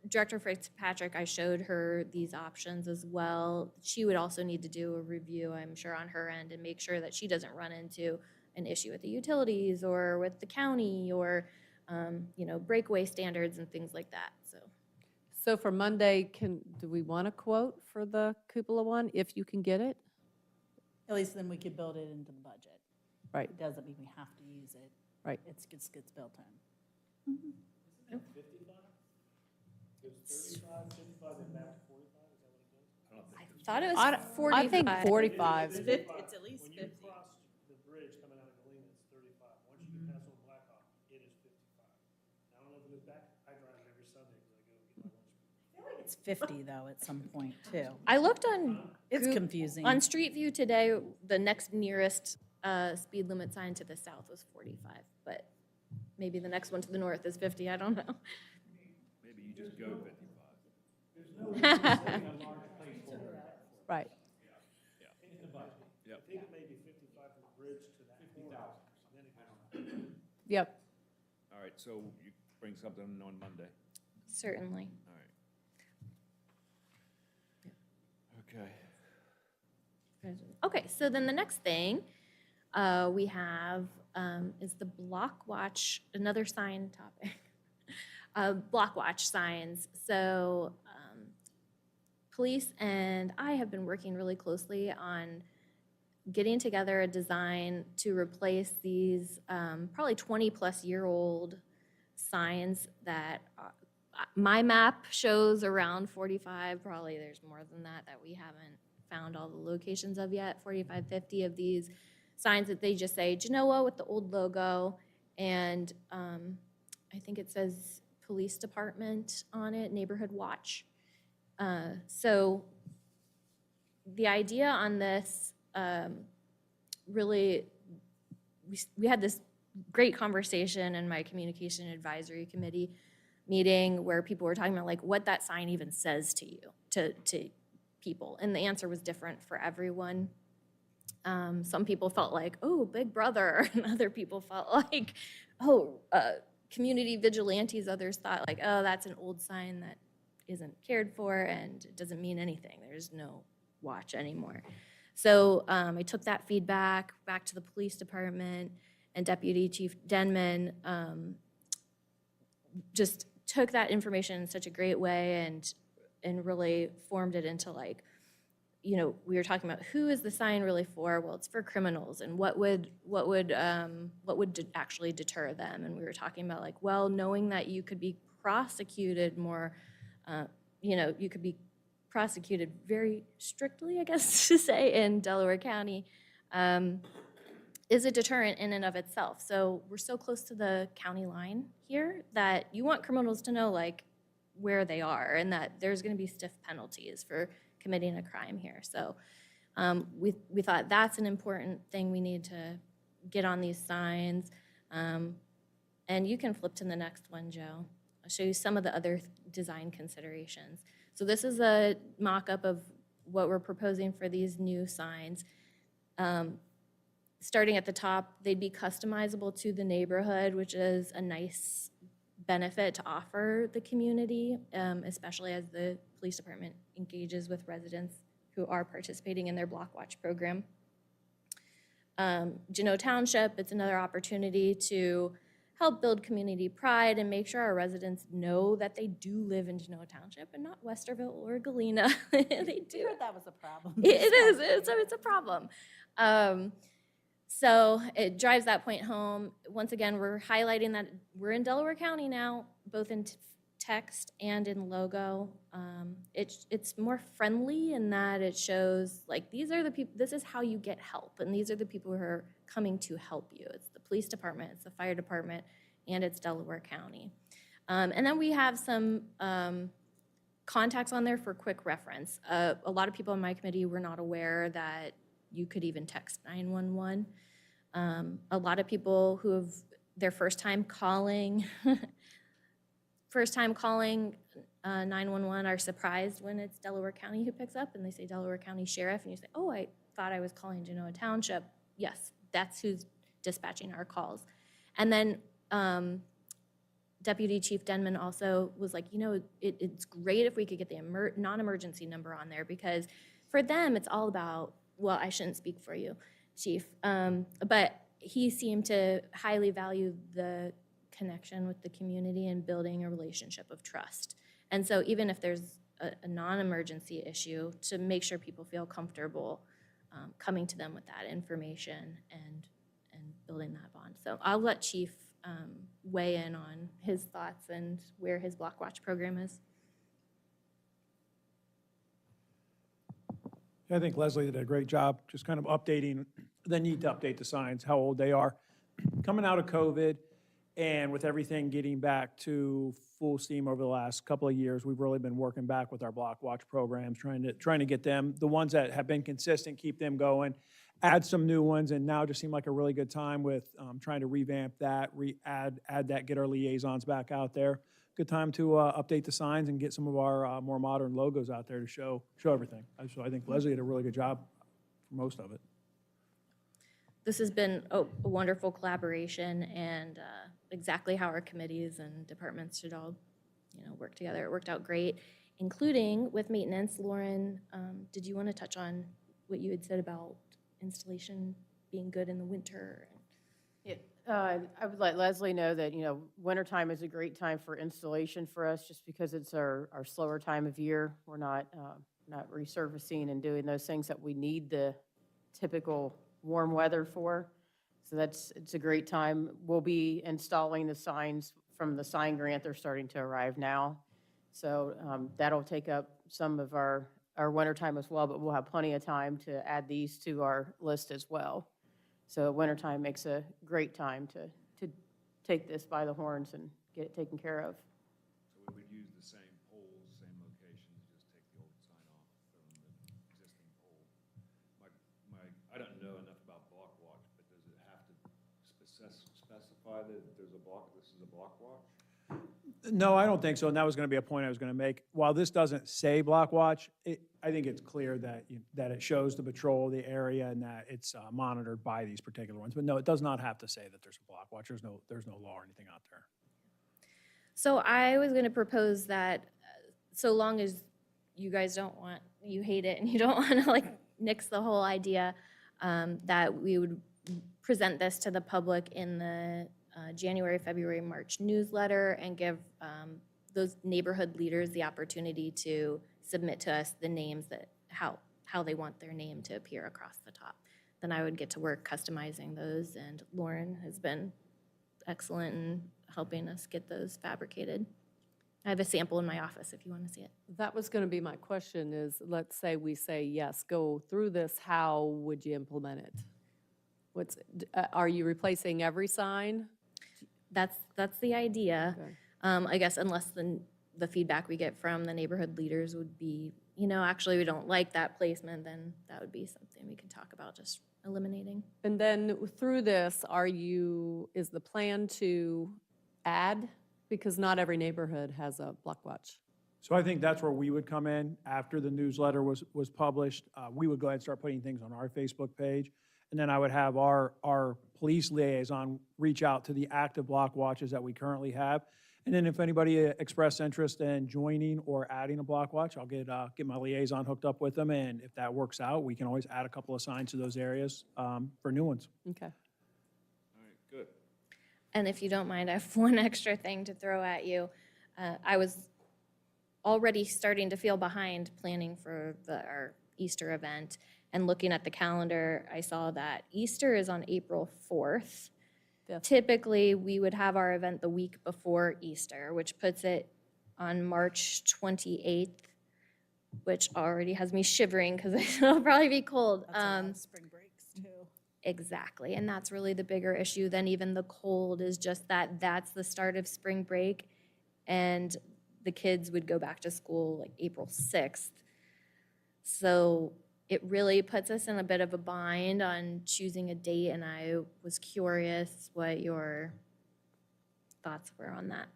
Director Fitzpatrick, I showed her these options as well. She would also need to do a review, I'm sure, on her end and make sure that she doesn't run into an issue with the utilities or with the county or, breakaway standards and things like that, so. So for Monday, do we want a quote for the cupola one, if you can get it? At least then we could build it into the budget. Right. It doesn't mean we have to use it. Right. It gets built in. I thought it was I 45. think 45. It's at least 50. cross the bridge coming out of Galena, it's 35. Once you get past Old Blackhawk, it is 55. I don't know if it is back, I drive it every Sunday because I go get my lunch. I feel like it's 50 though at some point too. I looked on. It's Goog- confusing. On Street View today, the next nearest speed limit sign to the south was 45, but maybe the next one to the north is 50, I don't know. Maybe you just go 55. Right. Yep. I think it may be 55 from the bridge to that corner. Then it goes. Yep. All right, so you bring something on Monday. Certainly. All right. Okay. Okay, so then the next thing we have is the block watch, another sign topic. Block watch signs. So police and I have been working really closely on getting together a design to replace these probably 20-plus-year-old signs that my map shows around 45. Probably there's more than that we haven't found all the locations of yet. 45, 50 of these signs that they just say Genoa with the old logo, and I think it says police department on it, neighborhood watch. So the idea on this really, we had this great conversation in my communication advisory committee meeting where people were talking about like what that sign even says to you, to people. And the answer was different for everyone. Some people felt like, oh, Big Brother, and other people felt like, oh, community vigilantes. Others thought like, oh, that's an old sign that isn't cared for and it doesn't mean anything. There's no watch anymore. So I took that feedback back to the police department, and Deputy Chief Denman just took that information in such a great way and really formed it into like, we were talking about who is the sign really for? Well, it's for criminals, and what would actually deter them? And we were talking about like, well, knowing that you could be prosecuted more, you could be prosecuted very strictly, I guess to say, in Delaware County, is a deterrent in and of itself. So we're so close to the county line here that you want criminals to know like where they are and that there's going to be stiff penalties for committing a crime here. So we thought that's an important thing we need get on these signs. And you can flip to the next one, Joe. I'll show you some of the other design considerations. So this is a mock-up of what we're proposing for these new signs. Starting at the top, they'd be customizable to the neighborhood, which is a nice benefit to offer the community, especially as the police department engages with residents who are participating in their Block Watch program. Genoa Township, it's another opportunity to help build community pride and make sure our residents know that they do live in Genoa Township and not Westerville or Galena. They do. I heard that was a problem. It is, it's a problem. So it drives that point home. Once again, we're highlighting that we're in Delaware County now, both in text and in logo. It's more friendly in that it shows like these are the people, this is how you get help, and these are the people who are coming to help you. It's the police department, it's the fire department, and it's Delaware County. And then we have some contacts on there for quick reference. A lot of people on my committee were not aware that you could even text 911. A lot of people who have their first time calling 911 are surprised when it's Delaware County who picks up and they say Delaware County Sheriff, and you say, oh, I thought I was calling Genoa Township. Yes, that's who's dispatching our calls. And then Deputy Chief Denman also was like, you know, it's great if we could get the non-emergency number on there, because for them, it's all about, well, I shouldn't speak for you, Chief, but he seemed to highly value the connection with the community and building a relationship of trust. And so even if there's a non-emergency issue, to make sure people feel comfortable coming to them with that information and building that bond. So I'll let Chief weigh in on his thoughts and where his Block Watch program is. I think Leslie did a great job just kind of updating the need to update the signs, how old they are. Coming out of COVID and with everything getting back to full steam over the last couple of years, we've really been working back with our Block Watch programs, trying to get them, the ones that have been consistent, keep them going, add some new ones, and now just seemed like a really good time with trying to revamp that, add that, get our liaisons back out there. Good time to update the signs and get some of our more modern logos out there to show everything. So I think Leslie did a really good job for most of it. This has been a wonderful collaboration, and exactly how our committees and departments should all, work together. It worked out great, including with maintenance. Lauren, did you want to touch on what you had said about installation being good in the winter? Yeah, I would let Leslie know that, wintertime is a great time for installation for us, just because it's our slower time of year. We're not resurfacing and doing those things that we need the typical warm weather for. So it's a great time. We'll be installing the signs from the sign grant. They're starting to arrive now. So that'll take up some of our wintertime as well, but we'll have plenty of time to add these to our list as well. So wintertime makes a great time to take this by the horns and get it taken care of. So we would use the same poles, same locations, just take the old sign off from the existing pole. I don't know enough about Block Watch, but does it have to specify that this is a Block Watch? No, I don't think so, and that was going to be a point I was going to make. While this doesn't say Block Watch, I think it's clear that it shows the patrol, the area, and that it's monitored by these particular ones. But no, it does not have to say that there's a Block Watch. There's no law or anything out there. So I was going to propose that so long as you guys you hate it and you don't want to nix the whole idea, that we would present this to the public in the January, February, March newsletter, and give those neighborhood leaders the opportunity to submit to us the names that how they want their name to appear across the top. Then I would get to work customizing those, and Lauren has been excellent in helping us get those fabricated. I have a sample in my office if you want to see it. That was going to be my question is, let's say we say, yes, go through this, how would you implement it? Are you replacing every sign? That's the idea. Okay. I guess unless the feedback we get from the neighborhood leaders would be, actually we don't like that placement, then that would be something we could talk about, just eliminating. And then through this, is the plan to add? Because not every neighborhood has a block watch. So I think that's where we would come in after the newsletter was published. We would go ahead and start putting things on our Facebook page. And then I would have our police liaison reach out to the active block watches that we currently have. And then if anybody expressed interest in joining or adding a block watch, I'll get my liaison hooked up with them. And if that works out, we can always add a couple of signs to those areas for new ones. Okay. All right, good. And if you don't mind, I have one extra thing to throw at you. I was already starting to feel behind planning for our Easter event. And looking at the calendar, I saw that Easter is on April 4th. Fifth. Typically, we would have our event the week before Easter, which puts it on March 28th, which already has me shivering because it'll probably be cold. That's a lot of spring breaks too. Exactly, and that's really the bigger issue than even the cold, is just that that's the start of spring break, and the kids would go back to school like April 6th. So it really puts us in a bit of a bind on choosing a date, and I was curious what your thoughts were on that.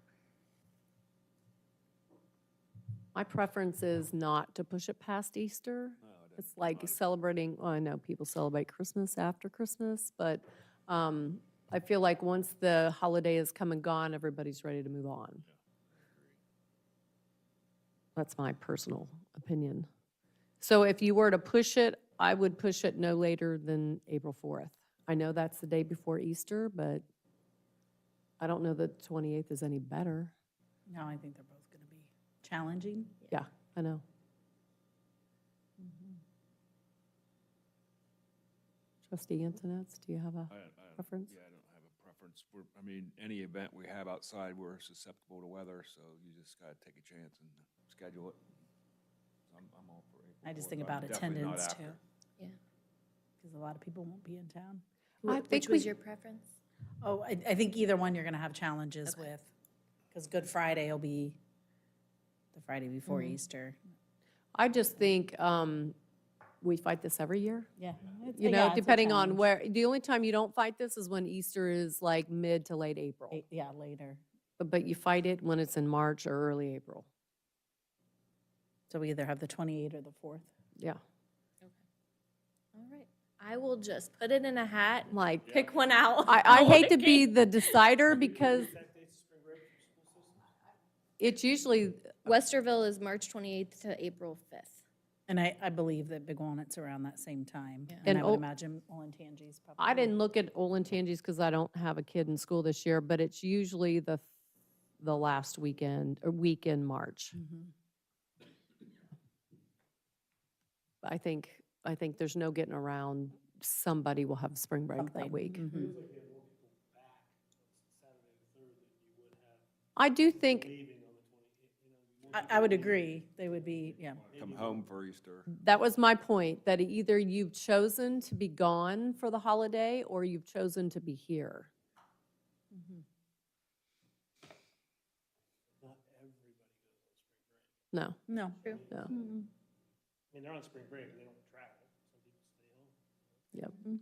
My preference is not to push it past Easter. It's like celebrating, well, I know people celebrate Christmas after Christmas, but I feel like once the holiday has come and gone, everybody's ready to move on. That's my personal opinion. So if you were to push it, I would push it no later than April 4th. I know that's the day before Easter, but I don't know that 28th is any better. No, I think they're both going to be challenging. Yeah, I know. Trustee Antonetts, do you have a preference? Yeah, I don't have a preference. I mean, any event we have outside, we're susceptible to weather, so you just gotta take a chance and schedule it. I'm all for April I just 4th, think but about I'm definitely not attendance after. too. Yeah. Because a lot of people won't be in town. I Which think was we- your preference? Oh, I think either one you're going to have challenges with. Because Good Friday will be the Friday before Easter. I just think we fight this every year. Yeah. You know, depending on where, the only time you don't fight this is when Easter is like mid to late April. Yeah, later. But you fight it when it's in March or early April. So we either have the 28th or the 4th. Yeah. All right. I will just put it in a hat, and Like, pick one out. I hate to be the decider because it's usually, Westerville is March 28th to April 5th. And I believe that Big Walnut's around that same time. Yeah. And And I would Ol- imagine Olentangy's probably. I didn't look at Olentangy's because I don't have a kid in school this year, but it's usually the last weekend or week in March. Mhm. I think there's no getting around, somebody will have spring break that Something. week. Mhm. I do think I would agree. They would be, yeah. Come home for Easter. that was my point, that either you've chosen to be gone for the holiday or you've chosen to be here. No, No. I no, mean, they're on spring break, they don't travel. Some people stay home. yep.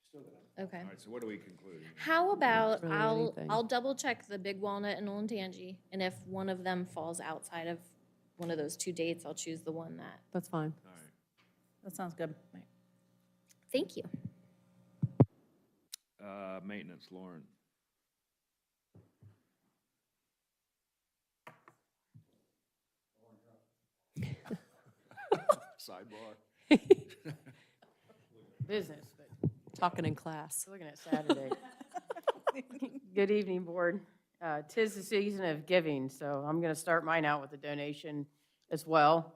Still gonna. Okay. All right, so what are we concluding? How about, Really anything. I'll double check the Big Walnut and Olentangy, and if one of them falls outside of one of those two dates, I'll choose the one that, That's fine. All right. That sounds good. thank you. Maintenance, Lauren. Sidebar. Business, but Talking in class. looking at Saturday. Good evening, Board. 'Tis the season of giving, so I'm going to start mine out with a donation as well.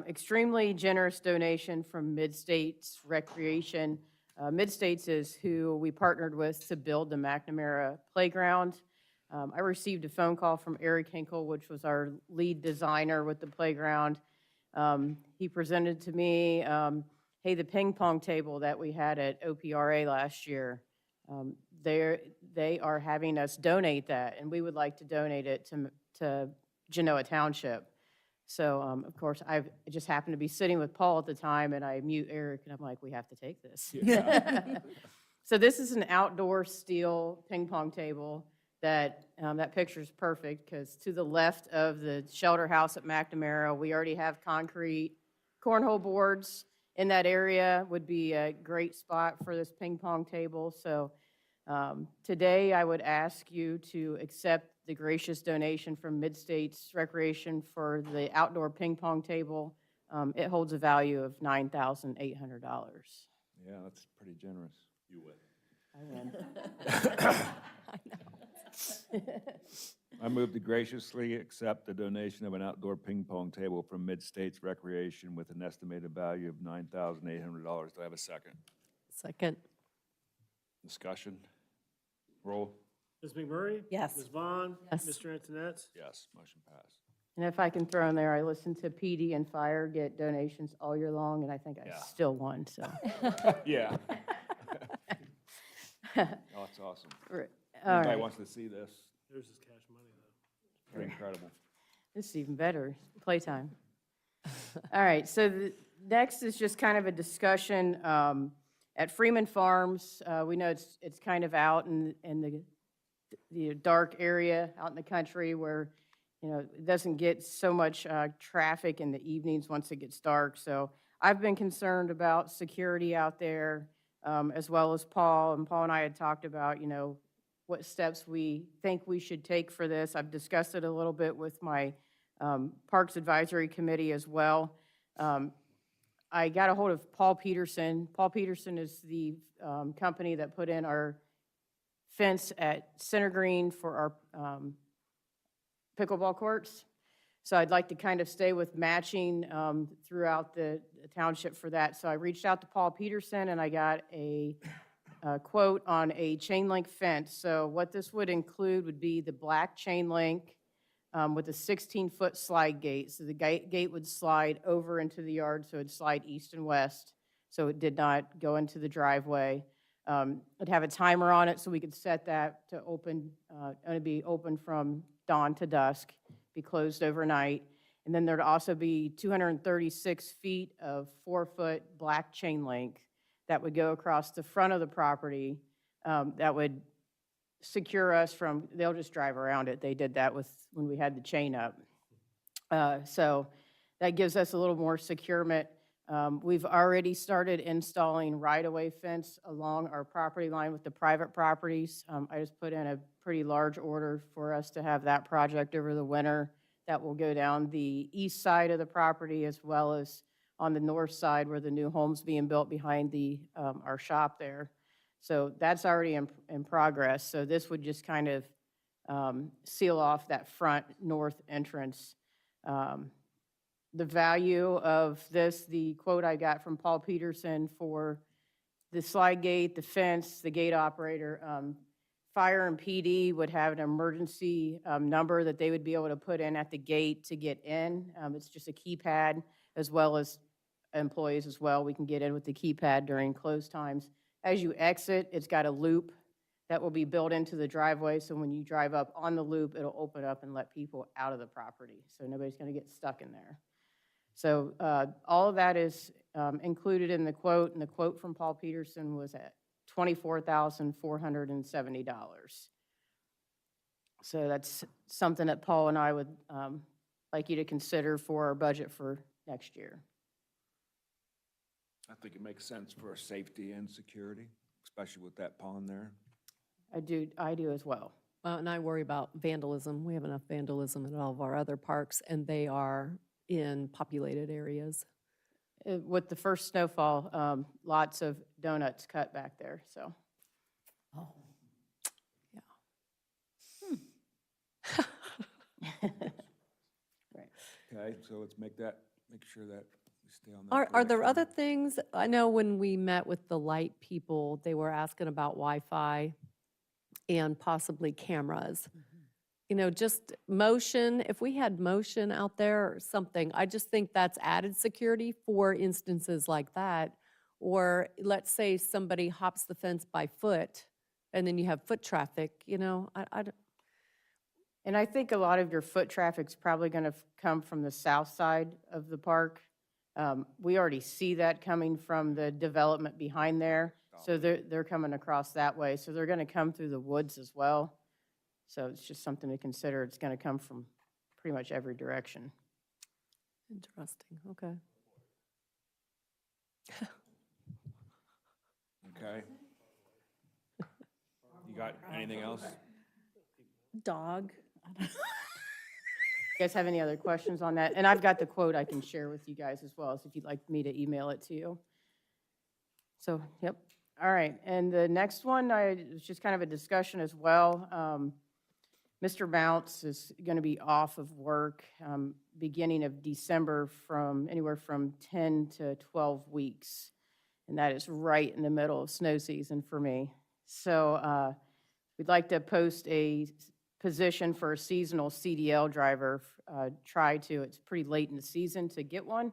Extremely generous donation from Mid-States Recreation. Mid-States is who we partnered with to build the McNamara Playground. I received a phone call from Eric Hinkle, which was our lead designer with the playground. He presented to me, hey, the ping pong table that we had at OPRA last year, they are having us donate that, and we would like to donate it to Genoa Township. So, of course, I just happened to be sitting with Paul at the time, and I mute Eric, and I'm like, we have to take this. So this is an outdoor steel ping pong table that, that picture's perfect, because to the left of the shelter house at McNamara, we already have concrete cornhole boards in that area, would be a great spot for this ping pong table. So today, I would ask you to accept the gracious donation from Mid-States Recreation for the outdoor ping pong table. It holds a value of $9,800. Yeah, that's pretty generous. You win. I win. I move to graciously accept the donation of an outdoor ping pong table from Mid-States Recreation with an estimated value of $9,800. Do I have a second? Second. Discussion? Roll? Ms. McMurray? Yes. Ms. Vaughn? Yes. Mr. Antoinette? Yes, motion passed. And if I can throw in there, I listen to PD and Fire get donations all year long, and I think I Yeah. still won, so. Yeah. Oh, that's awesome. All Anybody right, wants to see this? There's his cash money, though. Pretty incredible. this is even better, playtime. All right, so the next is just kind of a discussion at Freeman Farms. We know it's kind of out in the dark area, out in the country where, it doesn't get so much traffic in the evenings once it gets dark. So I've been concerned about security out there, as well as Paul. And Paul and I had talked about, what steps we think we should take for this. I've discussed it a little bit with my Parks Advisory Committee as well. I got a hold of Paul Peterson. Paul Peterson is the company that put in our fence at Center Green for our pickleball courts. So I'd like to kind of stay with matching throughout the township for that. So I reached out to Paul Peterson, and I got a quote on a chain link fence. So what this would include would be the black chain link with a 16-foot slide gate. So the gate would slide over into the yard, so it'd slide east and west, so it did not go into the driveway. It'd have a timer on it, so we could set that to open, only be open from dawn to dusk, be closed overnight. And then there'd also be 236 feet of 4-foot black chain link that would go across the front of the property that would secure us from, they'll just drive around it. They did that when we had the chain up. So that gives us a little more securement. We've already started installing right-of-way fence along our property line with the private properties. I just put in a pretty large order for us to have that project over the winter. That will go down the east side of the property as well as on the north side where the new home's being built behind our shop there. So that's already in progress. So this would just kind of seal off that front north entrance. The value of this, the quote I got from Paul Peterson for the slide gate, the fence, the gate operator, Fire and PD would have an emergency number that they would be able to put in at the gate to get in. It's just a keypad, as well as employees as well. We can get in with the keypad during close times. As you exit, it's got a loop that will be built into the driveway, so when you drive up on the loop, it'll open up and let people out of the property, so nobody's going to get stuck in there. So all of that is included in the quote, and the quote from Paul Peterson was at $24,470. So that's something that Paul and I would like you to consider for our budget for next year. I think it makes sense for safety and security, especially with that pond there. I do as well. Well, and I worry about vandalism. We have enough vandalism in all of our other parks, and they are in populated areas. With the first snowfall, lots of donuts cut back there, so. Oh, yeah. Right. Okay, so let's make sure that we stay on that. Are there direction. other things? I know when we met with the light people, they were asking about Wi-Fi and possibly cameras. Just motion, if we had motion out there or something, I just think that's added security for instances like that. Or let's say somebody hops the fence by foot and then you have foot traffic, And I think a lot of your foot traffic's probably going to come from the south side of the park. We already see that coming from the development behind there. So they're coming across that way. So they're going to come through the woods as well. So it's just something to consider. It's going to come from pretty much every direction. Interesting, okay. Okay. You got anything else? Dog. You guys have any other questions on that? And I've got the quote I can share with you guys as well, so if you'd like me to email it to you. So, yep. All right, and the next one, it's just kind of a discussion as well. Mr. Mounts is going to be off of work beginning of December from anywhere from 10 to 12 weeks. And that is right in the middle of snow season for me. So we'd like to post a position for a seasonal CDL driver. It's pretty late in the season to get one,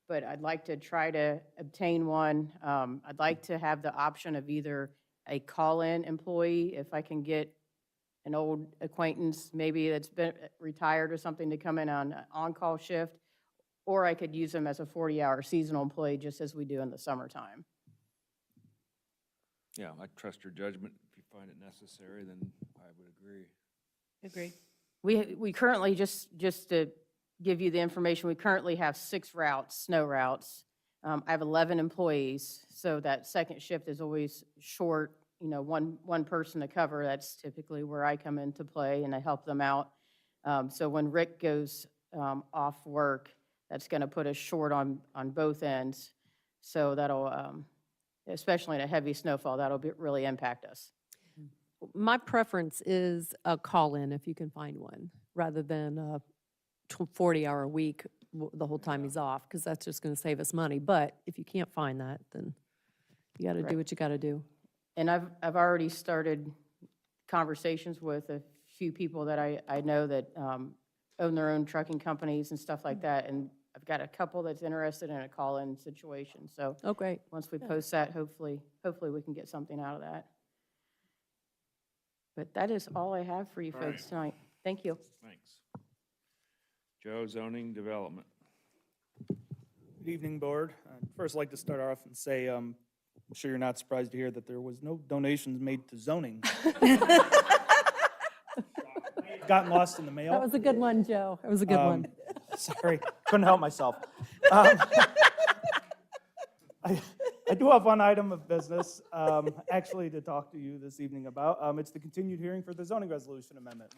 but I'd like to try to obtain one. I'd like to have the option of either a call-in employee, if I can get an old acquaintance, maybe that's been retired or something, to come in on an on-call shift, or I could use them as a 40-hour seasonal employee, just as we do in the summertime. Yeah, I trust your judgment. If you find it necessary, then I would agree. Agree. We currently, just to give you the information, we currently have 6 routes, snow routes. I have 11 employees, so that second shift is always short, one person to cover. That's typically where I come into play, and I help them out. So when Rick goes off work, that's going to put us short on both ends. So that'll, especially in a heavy snowfall, that'll really impact us. My preference is a call-in if you can find one, rather than a 40-hour week the whole time he's off, because that's just going to save us money. But if you can't find that, then you got to do what you got to do. And I've already started conversations with a few people that I know that own their own trucking companies and stuff like that, and I've got a couple that's interested in a call-in situation. So Oh, great. once we post that, hopefully we can get something out of that. But that is all I have for you All folks right. tonight. Thank you. Thanks. Joe, zoning development. Good evening, Board. I'd first like to start off and say, I'm sure you're not surprised to hear that there was no donations made to zoning. Gotten lost in the mail. That was a good one, Joe. That was a good one. Sorry, couldn't help myself. I do have one item of business, actually, to talk to you this evening about. It's the continued hearing for the zoning resolution amendment.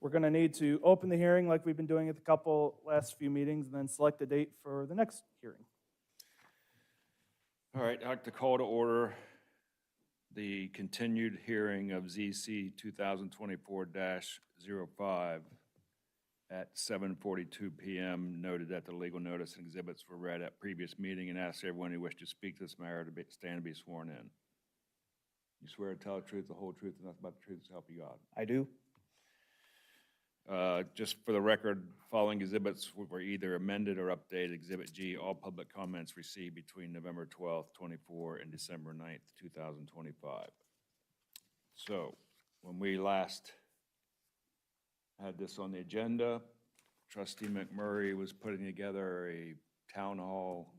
We're going to need to open the hearing like we've been doing at the last few meetings, and then select a date for the next hearing. All right, I'd like to call to order the continued hearing of ZC 2024-05 at 7:42 PM, noted that the legal notice and exhibits were read at previous meeting, and ask everyone who wished to speak to this matter to stand and be sworn in. You swear to tell the truth, the whole truth, and nothing but the truth, so help you God. I do. Just for the record, following exhibits were either amended or updated. Exhibit G, all public comments received between November 12th, 24 and December 9th, 2025. So when we last had this on the agenda, Trustee McMurray was putting together a town hall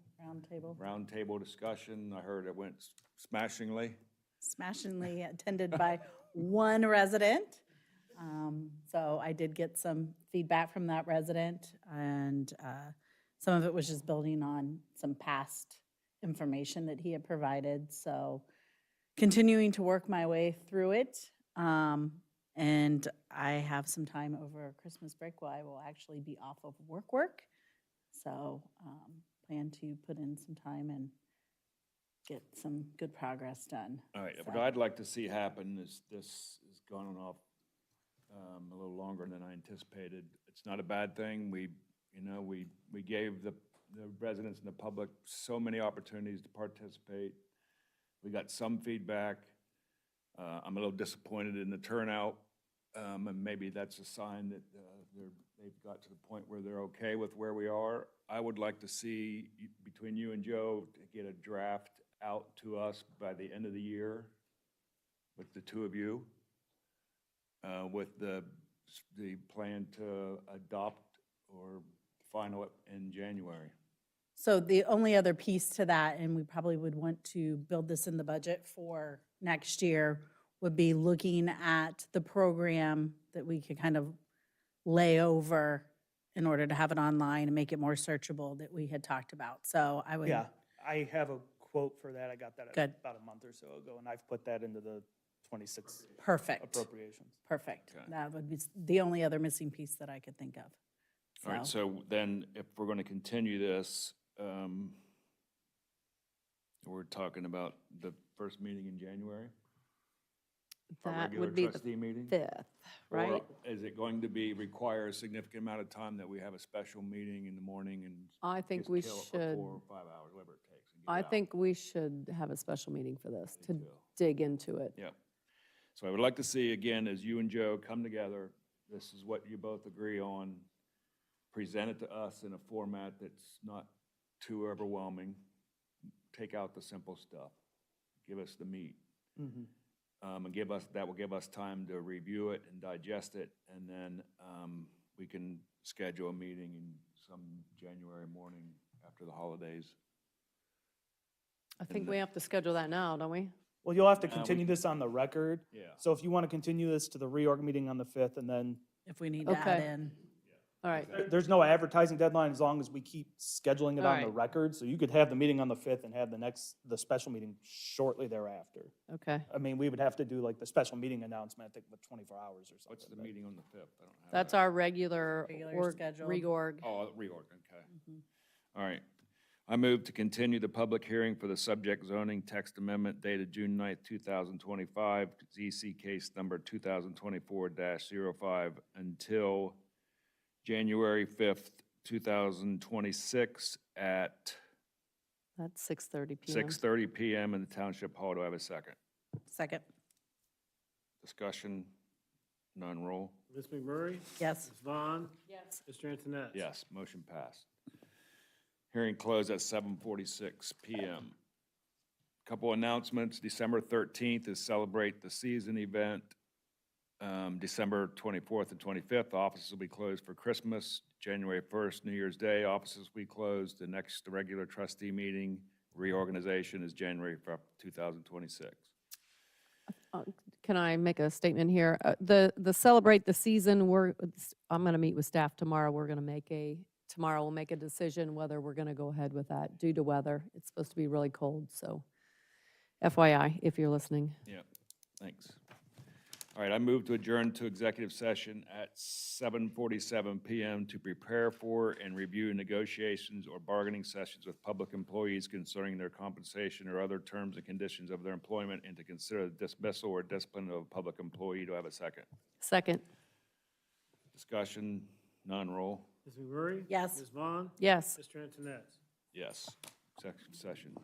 roundtable discussion. I heard it went smashingly. Smashingly attended by one resident. So I did get some feedback from that resident, and some of it was just building on some past information that he had provided. So continuing to work my way through it. And I have some time over Christmas break while I will actually be off of work. So plan to put in some time and get some good progress done. All right, So- what I'd like to see happen is this has gone off a little longer than I anticipated. It's not a bad thing. We gave the residents and the public so many opportunities to participate. We got some feedback. I'm a little disappointed in the turnout, and maybe that's a sign that they've got to the point where they're okay with where we are. I would like to see, between you and Joe, to get a draft out to us by the end of the year with the two of you, with the the plan to adopt or final it in January. So the only other piece to that, and we probably would want to build this in the budget for next year, would be looking at the program that we could kind of lay over in order to have it online and make it more searchable that we had talked about. So I would. Yeah, I have a quote for that. I got that Good. about a month or so ago, and I've put that into the 26 Perfect, appropriations. perfect. Okay. That would be the only other missing piece that I could think of. All right, so then if we're going to continue this, we're talking about the first meeting in January? Our That regular would be the trustee meeting? 5th, right? Or is it going to be, require a significant amount of time that we have a special meeting in the morning and I think just we kill it for should, 4 or 5 hours, whatever it takes? and get I it out? think we should have a special meeting for this, to Me too. dig into it. Yep. So I would like to see, again, as you and Joe come together, this is what you both agree on, present it to us in a format that's not too overwhelming. Take out the simple stuff. Give us the meat. And that will give us time to review it and digest it, and then we can schedule a meeting in some January morning after the holidays. I think we have to schedule that now, don't we? Well, you'll have to we continue this on the record. Yeah. So if you want to continue this to the reorg meeting on the 5th, and then If we need to add Okay. in. All right, there's no advertising deadline as long as we keep scheduling it on the Alright. record. So you could have the meeting on the 5th and have the special meeting shortly thereafter. okay. I mean, we would have to do like the special meeting announcement, I think, with 24 hours or something. What's the but- meeting on the 5th? I don't have That's that. our regular Regular scheduled. reorg. Oh, reorg, okay. All right. I move to continue the public hearing for the subject zoning text amendment dated June 9th, 2025, ZC case number 2024-05 until January 5th, 2026 at That's 6:30 PM. 6:30 PM in the Township Hall. Do I have a second? Second, Discussion? None, roll. Ms. McMurray? yes. Ms. Vaughn? Yes. Mr. Antoinette? Yes, motion passed. Hearing closed at 7:46 PM. Couple announcements. December 13th is Celebrate the Season event. December 24th and 25th, offices will be closed for Christmas. January 1st, New Year's Day, offices will be closed. The next regular trustee meeting reorganization is January 5th, 2026. Can I make a statement here? The Celebrate the Season, I'm going to meet with staff tomorrow. Tomorrow we'll make a decision whether we're going to go ahead with that due to weather. It's supposed to be really cold, so FYI, if you're listening. Yeah, thanks. All right, I move to adjourn to executive session at 7:47 PM to prepare for and review negotiations or bargaining sessions with public employees concerning their compensation or other terms and conditions of their employment, and to consider the dismissal or discipline of a public employee. Do I have a second? Second, Discussion, none, roll. Ms. McMurray? Yes. Ms. Vaughn? yes. Mr. Antoinette? Yes, executive session.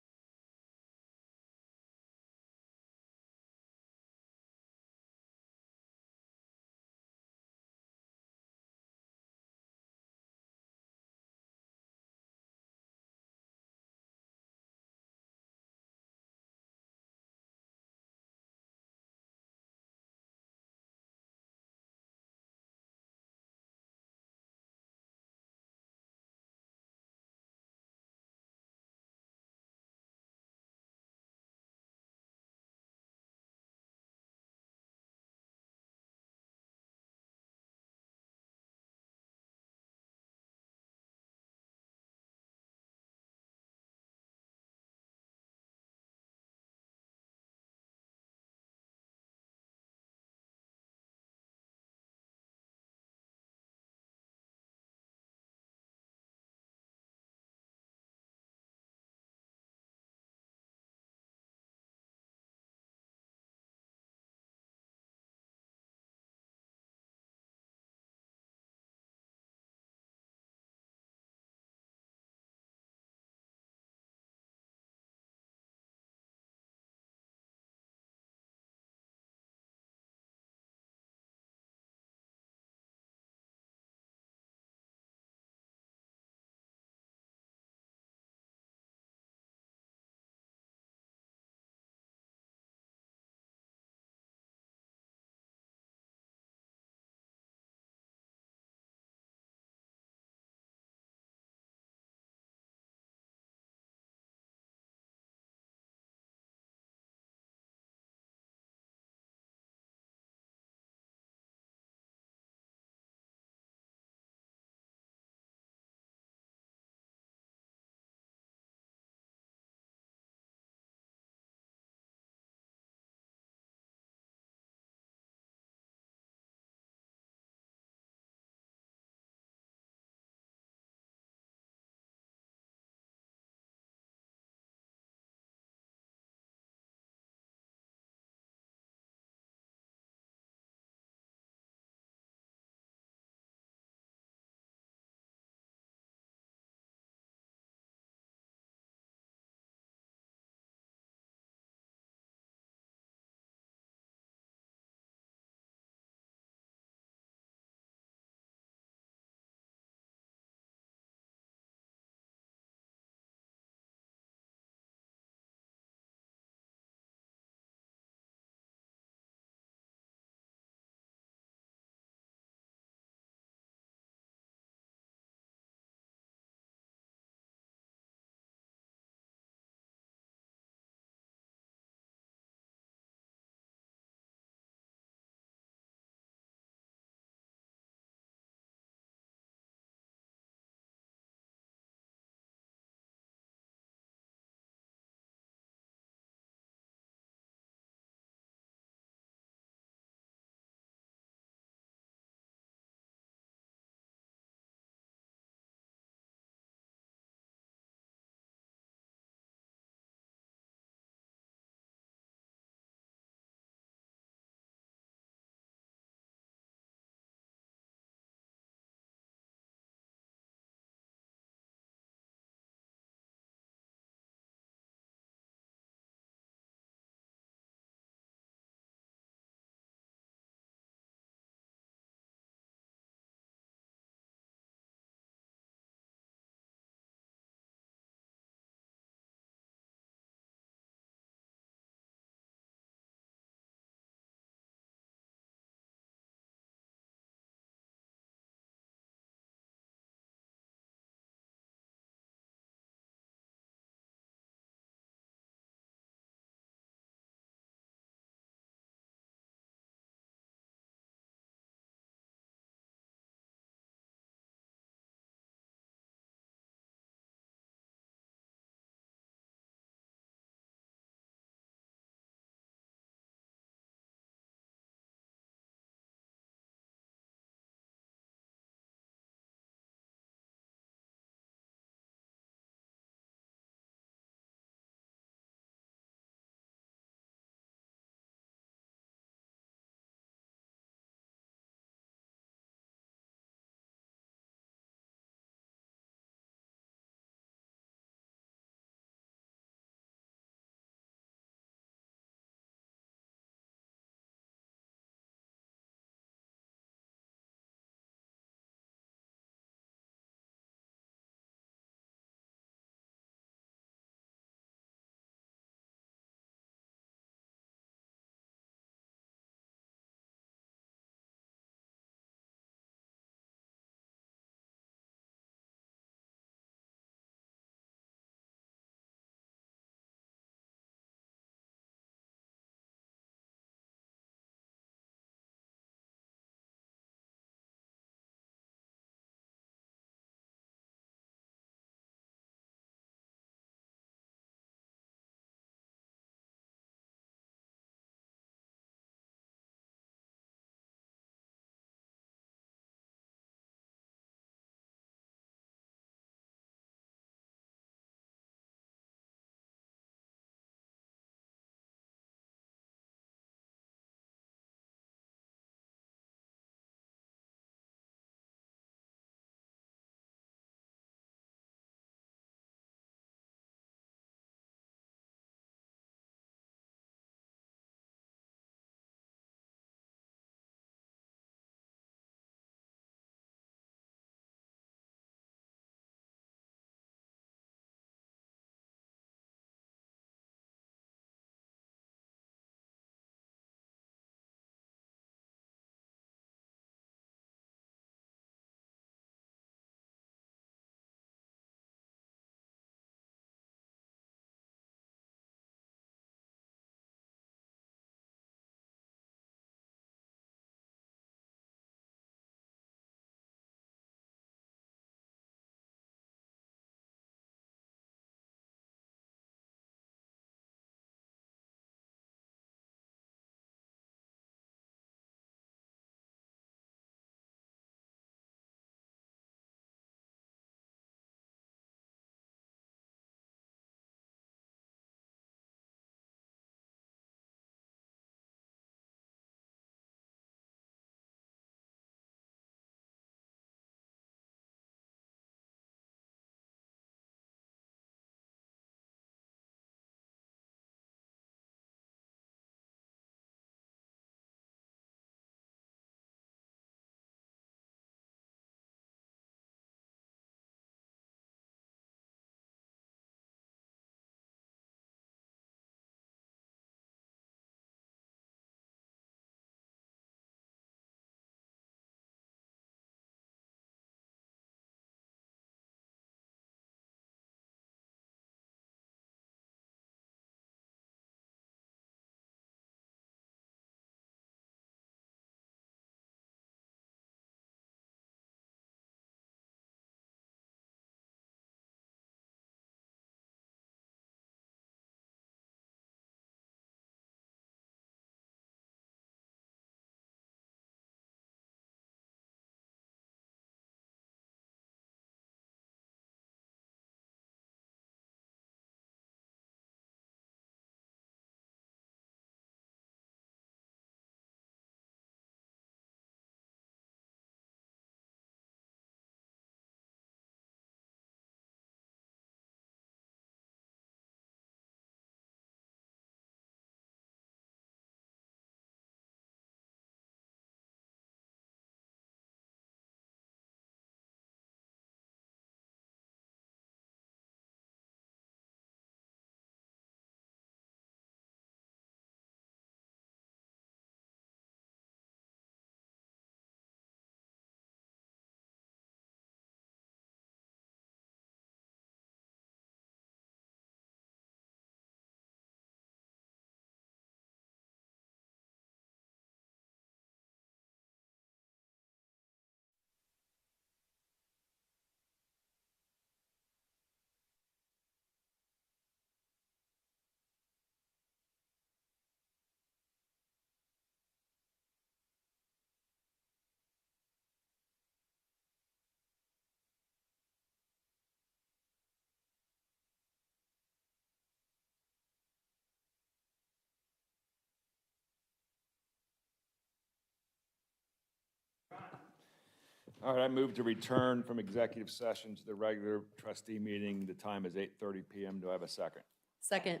All right, I move to return from executive session to the regular trustee meeting. The time is 8:30 PM. Do I have a second? Second.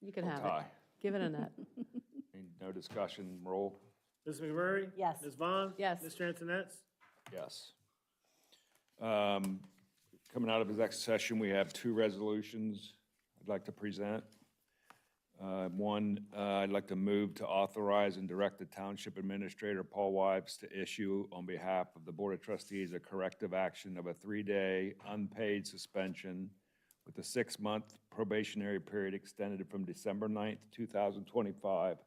You can Oh, have it. tie. Give it a net. No discussion, roll? Ms. McMurray? Yes. Ms. Vaughn? Yes. Mr. Antonetts? Yes. Coming out of executive session, we have two resolutions I'd like to present. One, I'd like to move to authorize and direct the Township Administrator, Paul Wives, to issue on behalf of the Board of Trustees a corrective action of a 3-day unpaid suspension with a 6-month probationary period extended from December 9th, 2025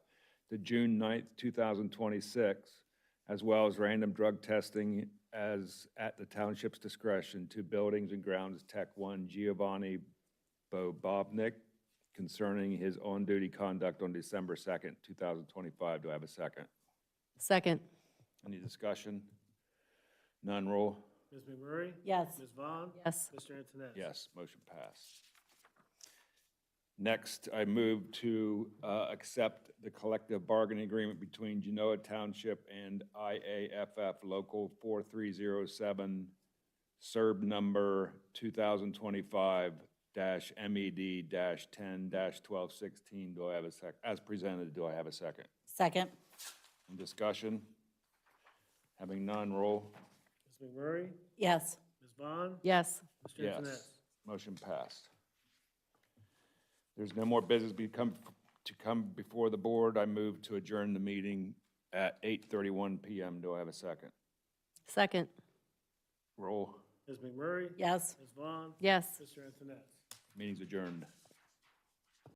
to June 9th, 2026, as well as random drug testing as at the township's discretion to Buildings and Grounds Tech 1 Giovanni Bobovnik concerning his on-duty conduct on December 2nd, 2025. Do I have a second? Second. Any discussion? None, roll? Ms. McMurray? Yes. Ms. Vaughn? Yes. Mr. Antonetts? Yes, motion passed. Next, I move to accept the collective bargaining agreement between Genoa Township and IAFF Local 4307, SERB number 2025-MED-10-1216. Do I have a second? As presented, do I have a second? Second. Any discussion? Having none, roll? Ms. McMurray? Yes. Ms. Vaughn? Yes. Mr. Yes. Antonetts? Motion passed. There's no more business to come before the board. I move to adjourn the meeting at 8:31 PM. Do I have a second? Second. Roll. Ms. McMurray? Yes. Ms. Vaughn? Yes. Mr. Antonetts? Meeting's adjourned.